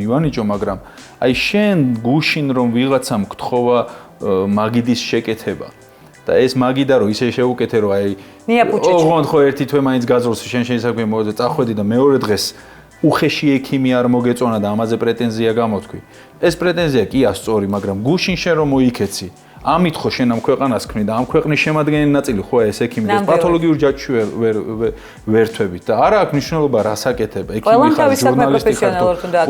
მივანიჭო, მაგრამ აი შენ გუშინ რომ ვიღაცამ გთხოვა მაგიდის შეკეთება და ეს მაგიდა რომ ისე შეუკეთე რომ აი ოღონდ ხო ერთი თვე მაინც გაძროს შენ საქმე მოძე წახვედი და მეორე დღეს უხეში ექიმი არ მოგეწონა და ამაზე პრეტენზია გამოთქვი. ეს პრეტენზია კი ასწორი, მაგრამ გუშინ შენ რომ მოიქეცი, ამით ხო შენ ამ ქვეყანას ქმნი და ამ ქვეყნის შემადგენელი ნაწილი ხო ეს ექიმი და პათოლოგიურ ჯაჭვში ვერთვებით და არა აქვს მნიშვნელობა რას აკეთებ, ექიმი ხარ, ჟურნალისტი ხარ,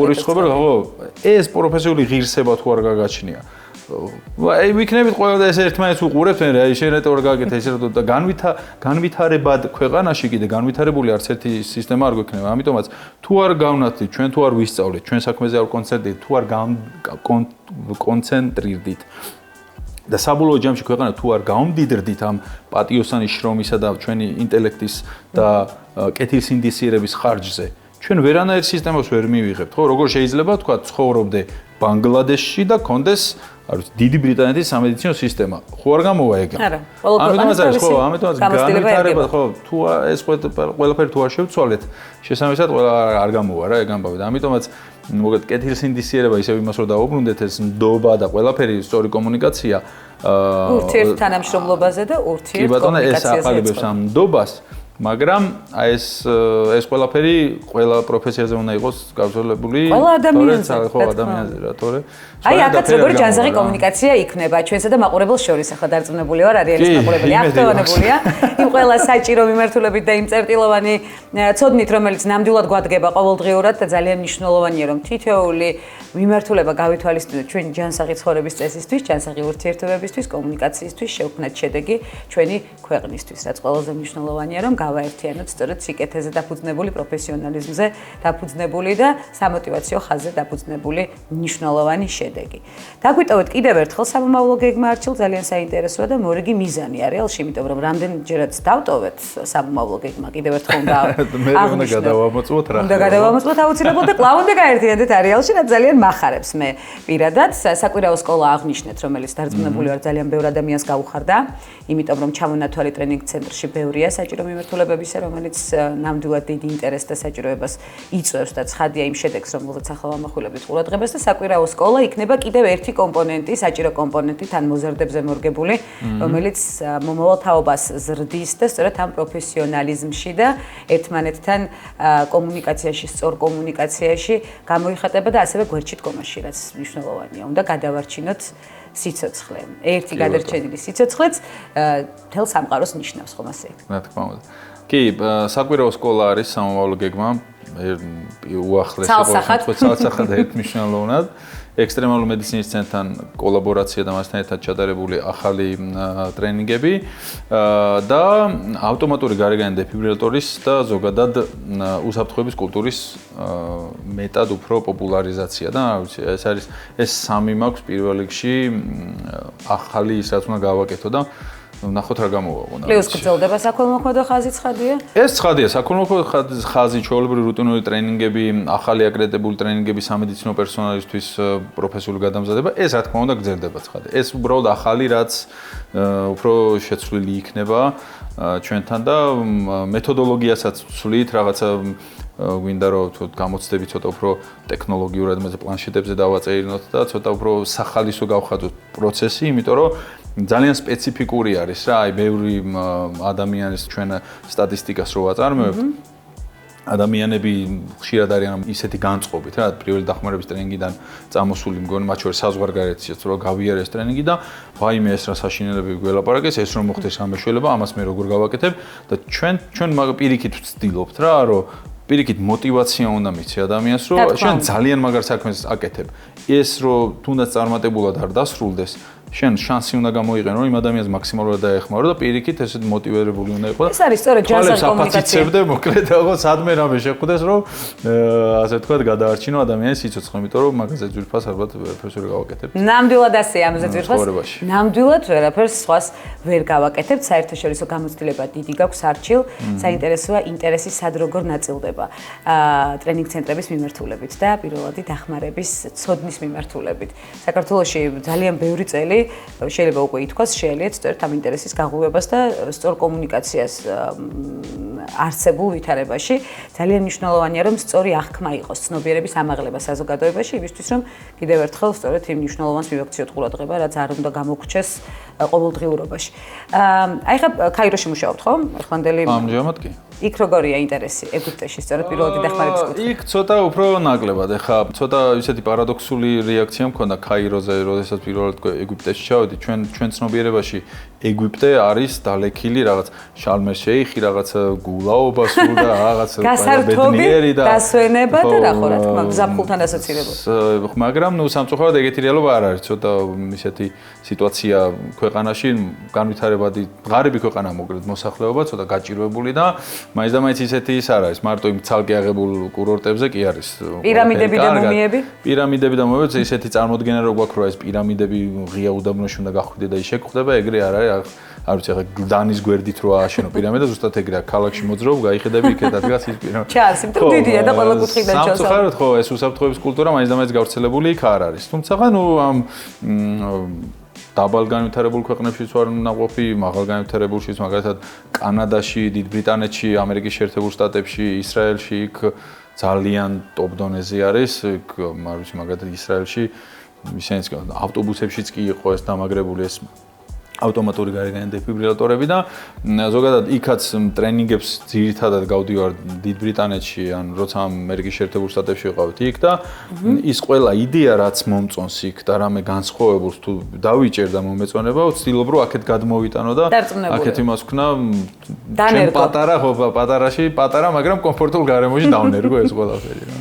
ყურისხმობა, ხო, ეს პროფესიული ღირსება თუ არ გაგაჩნია. აი ვიქნებით ყველა და ეს ერთმანეთს უყურებთ, აი შეიძლება რა გაკეთე ესე რომ და განვითარებად ქვეყანაში კიდე განვითარებული არც ერთი სისტემა არ გვექნება. ამიტომაც თუ არ გავნათლით, ჩვენ თუ არ ვისწავლეთ, ჩვენ საქმეზე არ კონცენტრირდით, თუ არ კონცენტრირდით და საბოლოო ჯამში ქვეყანა თუ არ გაუმდიდრდით ამ პატიოსანი შრომისა და ჩვენი ინტელექტის და კეთილსინდისიერების ხარჯზე, ჩვენ ვერანაირ სისტემას ვერ მივიღებთ, ხო? როგორ შეიძლება თქვა ცხოვრობდე ბანგლადეშში და კონდეს არ ვიცი, დიდი ბრიტანეთის სამედიცინო სისტემა. ხო არ გამოვა ეგა? არა. ამიტომაც არის ხო, ამიტომაც განვითარება, ხო, თუ ეს ყველაფერი თუ არ შევცვალეთ, შესაბამისად ყველა არ გამოვა რა ეგ ამბავი. ამიტომაც მოგეთ კეთილსინდისიერება ისევ იმას რომ დაუბრუნდეთ ეს ნდობა და ყველაფერი სწორი კომუნიკაცია ურთიერთთანამშრომლობაზე და ურთიერთკომუნიკაციაზე. ეს აყალიბებს ამ ნდობას. მაგრამ აი ეს ყველაფერი ყველა პროფესიაზე უნდა იყოს გავრცელებული. ყველა ადამიანზე, ხო, ადამიანზე რა, თორე. აი, აქაც როგორი ჯანსაღი კომუნიკაცია იქნება ჩვენსა და მაყურებელს შორის. ახლა დარწმუნებული ვარ, არიელის მაყურებელი აქტივანებულია. იმ ყველა საჭირო მიმართულებით და იმ წერტილოვანი ცოდნით, რომელიც ნამდვილად გვადგება ყოველდღიურად და ძალიან მნიშვნელოვანია, რომ თითოეული მიმართულება გავითვალისწინოთ ჩვენ ჯანსაღი ცხოვრების წესისთვის, ჯანსაღი ურთიერთობებისთვის, კომუნიკაციისთვის, შევქმნათ შედეგი ჩვენი ქვეყნისთვის. რაც ყველაზე მნიშვნელოვანია, რომ გავაერთიანოთ სწორედ სიკეთეზე დაფუძნებული პროფესიონალიზმზე დაფუძნებული და სამოტივაციო ხაზზე დაფუძნებული მნიშვნელოვანი შედეგი. დაგვიტოვეთ კიდევ ერთხელ სამომავლო გეგმა არჩილ ძალიან საინტერესოა და მორიგი მიზანი არის რეალში, იმიტომ რომ რამდენჯერაც დავტოვეთ სამომავლო გეგმა კიდევ ერთხელ უნდა უნდა გადავამოწმოთ რა. უნდა გადავამოწმოთ აუცილებლად და კვლავ უნდა გაერთიანდეთ რეალში, რაც ძალიან მახარებს მე პირადად. საკვირაო სკოლა აღნიშნეთ, რომელიც დარწმუნებული ვარ ძალიან ბევრ ადამიანს გაუხარდა, იმიტომ რომ ჩამონათვალი ტრენინგ ცენტრში ბევრია საჭირო მიმართულებებისა, რომელიც ნამდვილად დიდი ინტერესს და საჭიროებას იწვევს და ცხადია იმ შედეგს, რომელზეც ახლა ვამახვილებთ ყურადღებას და საკვირაო სკოლა იქნება კიდევ ერთი კომპონენტი, საჭირო კომპონენტი თან მოზარდებზე მორგებული, რომელიც მომავალ თაობას ზრდის და სწორედ ამ პროფესიონალიზმში და ერთმანეთთან კომუნიკაციაში, სწორ კომუნიკაციაში გამოიხატება და ასევე გვერდში დგომაში, რაც მნიშვნელოვანია. უნდა გადავარჩინოთ სიცოცხლე. ერთი გადარჩენილი სიცოცხლეც მთელ სამყაროს ნიშნავს, ხომ ასე? რა თქმა უნდა. კი, საკვირაო სკოლა არის სამომავლო გეგმა, უახლესი ცალსახად ერთმნიშვნელოვნად. ექსტრემალური მედიცინის ცენტრთან კოლაბორაცია და მასთან ერთად ჩატარებული ახალი ტრენინგები და ავტომატური გარეგანი დეფიბრილატორის და ზოგადად უსაფრთხოების კულტურის მეტად უფრო პოპულარიზაცია და ეს სამი მაქვს პირველ რიგში ახალი ის რაც უნდა გავაკეთო და ნახოთ რა გამოვაყო. პლუს გრძელდება საქველმოქმედო ხაზი ცხადია? ეს ცხადია, საქველმოქმედო ხაზი, ჩვეულებრივი რუტინული ტრენინგები, ახალი აკრედიტებული ტრენინგები სამედიცინო პერსონალისთვის პროფესიული გადამზადება, ეს რა თქმა უნდა გრძელდება ცხადია. ეს უბრალოდ ახალი რაც უფრო შეცვლილი იქნება ჩვენთან და მეთოდოლოგიასაც ვცვლით, რაღაცა გვინდა რომ გამოცდები ცოტა უფრო ტექნოლოგიურად მასე პლანშეტებზე დავაწერინოთ და ცოტა უფრო სახალისო გავხადოთ პროცესი, იმიტომ რომ ძალიან სპეციფიკური არის რა, აი ბევრი ადამიანის ჩვენ სტატისტიკას რო ვაწარმოებთ. ადამიანები ხშირად არიან ისეთი განწყობით რა, პირველი დახმარების ტრენინგიდან წამოსული მგონი, მათ შორის საზღვარგარეთშიც რო გავიარეს ტრენინგი და ვაიმე ეს რა საშინელებები გველაპარაკეს, ეს რომ მოხდეს ამ მეშველება, ამას მე როგორ გავაკეთებ და ჩვენ პირიქით ვცდილობთ რა, რომ პირიქით мотиваცია უნდა მიცი ადამიანს, რომ შენ ძალიან მაგარ საქმეს აკეთებ. ეს რომ თუნდაც წარმატებულად არ დასრულდეს, შენ შანსი უნდა გამოიყენო, რომ იმ ადამიანს მაქსიმალურად დაეხმარო და პირიქით ესეთ მოტივირებული უნდა იყო. ეს არის სწორედ ჯანსაღი კომუნიკაცია. მოკლედ აღო სადმე რამე შეხვდეს, რომ ასე თქვა გადაარჩინო ადამიანის სიცოცხლე, იმიტომ რომ მაგაზე ძვირფას ალბათ ვერაფერს ვერ გავაკეთებ. ნამდვილად ასე ამაზე ძვირფას. ნამდვილად ვერაფერს სხვას ვერ გავაკეთებ. საერთაშორისო გამოცდილება დიდი გაქვს არჩილ. საინტერესოა ინტერესის სად როგორ ნაწილდება ტრენინგ ცენტრების მიმართულებით და პირველადი დახმარების ცოდნის მიმართულებით. საქართველოში ძალიან ბევრი წელი შეიძლება უკვე ითქვას, შეელიათ სწორედ ამ ინტერესის გაღვივებას და სწორ კომუნიკაციას არსებულ ვითარებაში. ძალიან მნიშვნელოვანია, რომ სწორი აღქმა იყოს ცნობიერების ამაღლება საზოგადოებაში, იმისთვის რომ კიდევ ერთხელ სწორედ იმ მნიშვნელოვანს მივაქციოთ ყურადღება, რაც არ უნდა გამოგრჩეს ყოველდღიურობაში. აი ხა ქაიროში მუშაობთ, ხო? ეხლანდელი ამჟამად კი. იქ როგორია ინტერესი ეგვიპტეში, სწორედ პირველადი დახმარების კუთხე? იქ ცოტა უფრო ნაკლებად. ეხა ცოტა ისეთი პარადოქსული რეაქცია მქონდა ქაიროზე, როდესაც პირველად ეგვიპტეში ჩავედი. ჩვენ ცნობიერებაში ეგვიპტე არის დალექილი რაღაც შალმერ შეიხი, რაღაც გულაობა სულ და რაღაც ბედნიერი და დასვენება და რა ხო რა თქმა უნდა ზაფხულთან ასოცირებული. მაგრამ ნუ სამწუხაროდ ეგეთი რეალობა არ არის. ცოტა ისეთი სიტუაცია ქვეყანაში, განვითარებადი ღარიბი ქვეყანა მოკლედ მოსახლეობა, ცოტა გაჭირვებული და მაინც და მაინც ისეთი ის არ არის. მარტო იმ ცალკე აღებულ კურორტებზე კი არის. პირამიდები და მუმიები? პირამიდები და მუმიები, ისეთი წარმოდგენა რო გვაქვს, რომ ეს პირამიდები ღია უდაბნოში უნდა გახვიდე და ის შეგხვდება, ეგრე არ არის. არ ვიცი, ახლა გლდანის გვერდით რო ააშენო პირამიდა, ზუსტად ეგრეა. ქალაქში მოძრაობ, გაიხედები იქედა დგას ის პირამიდა. ჩას, იმიტომ დიდია და ყველა კუთხიდან ჩას. სამწუხაროდ ხო, ეს უსაფრთხოების კულტურა მაინც და მაინც გავრცელებული იქ არ არის. თუმცა ნუ ამ დაბალ განვითარებულ ქვეყნებშიც ვარ ნაყოფი, მაღალ განვითარებულშიც, მაგალითად კანადაში, დიდ ბრიტანეთში, ამერიკის შეერთებულ შტატებში, ისრაელში იქ ძალიან ტოპ დონეზე არის. იქ არ ვიცი, მაგალითად ისრაელში ისინიც ავტობუსებშიც კი იყო ეს დამაგრებული ეს ავტომატური გარეგანი დეფიბრილატორები და ზოგადად იქაც ტრენინგებს ძირითადად გავდივარ დიდ ბრიტანეთში, ან როცა ამერიკის შეერთებულ შტატებში ვიყავით იქ და ის ყველა იდეა რაც მომწონს იქ და რამე განსხვავებულს თუ დავიჭერ და მომეწონება, ვცდილობ რომ აქეთ გადმოვიტანო და აქეთ იმას ვქნა ჩვენ პატარა, მაგრამ კომფორტულ გარემოში დავნერგო ეს ყველაფერი რა.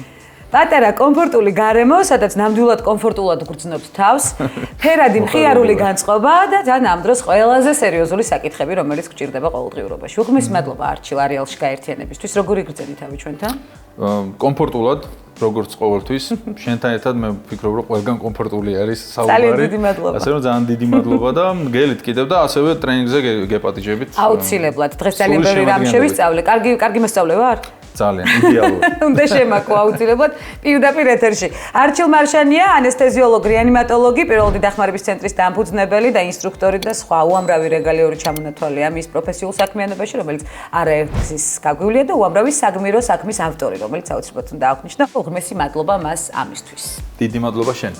პატარა კომფორტული გარემო, სადაც ნამდვილად კომფორტულად გრძნობთ თავს, ფერადი მხიარული განწყობა და თან ამ დროს ყველაზე სერიოზული საკითხები, რომელიც გჭირდება ყოველდღიურობაში. უღმის მადლობა არჩილ არეალში გაერთიანებისთვის. როგორი გრძელი თავი ჩვენთან? კომფორტულად, როგორც ყოველთვის. შენთან ერთად მე ვფიქრობ, რომ ყველგან კომფორტული არის საუბარი. ძალიან დიდი მადლობა. ასე რომ ძალიან დიდი მადლობა და გელით კიდევ და ასევე ტრენინგზე გეპატიჟებით. აუცილებლად. დღეს ძალიან ბევრი რამ შევისწავლე. კარგი მოსწავლე ვარ? ძალიან იდეალური. უნდა შემაქო აუცილებლად პირდაპირ ეთერში. არჩილ მარშანია, ანესთეზიოლოგი, რეანიმატოლოგი, პირველადი დახმარების ცენტრის დამფუძნებელი და ინსტრუქტორი და სხვა უამრავი რეგალიური ჩამონათვალია მის პროფესიულ საქმიანობაში, რომელიც არაერთგზის გაგვივლია და უამრავი საგმირო საქმის ავტორი, რომელიც აუცილებლად უნდა აღნიშნო. უღრმესი მადლობა მას ამისთვის. დიდი მადლობა შენ.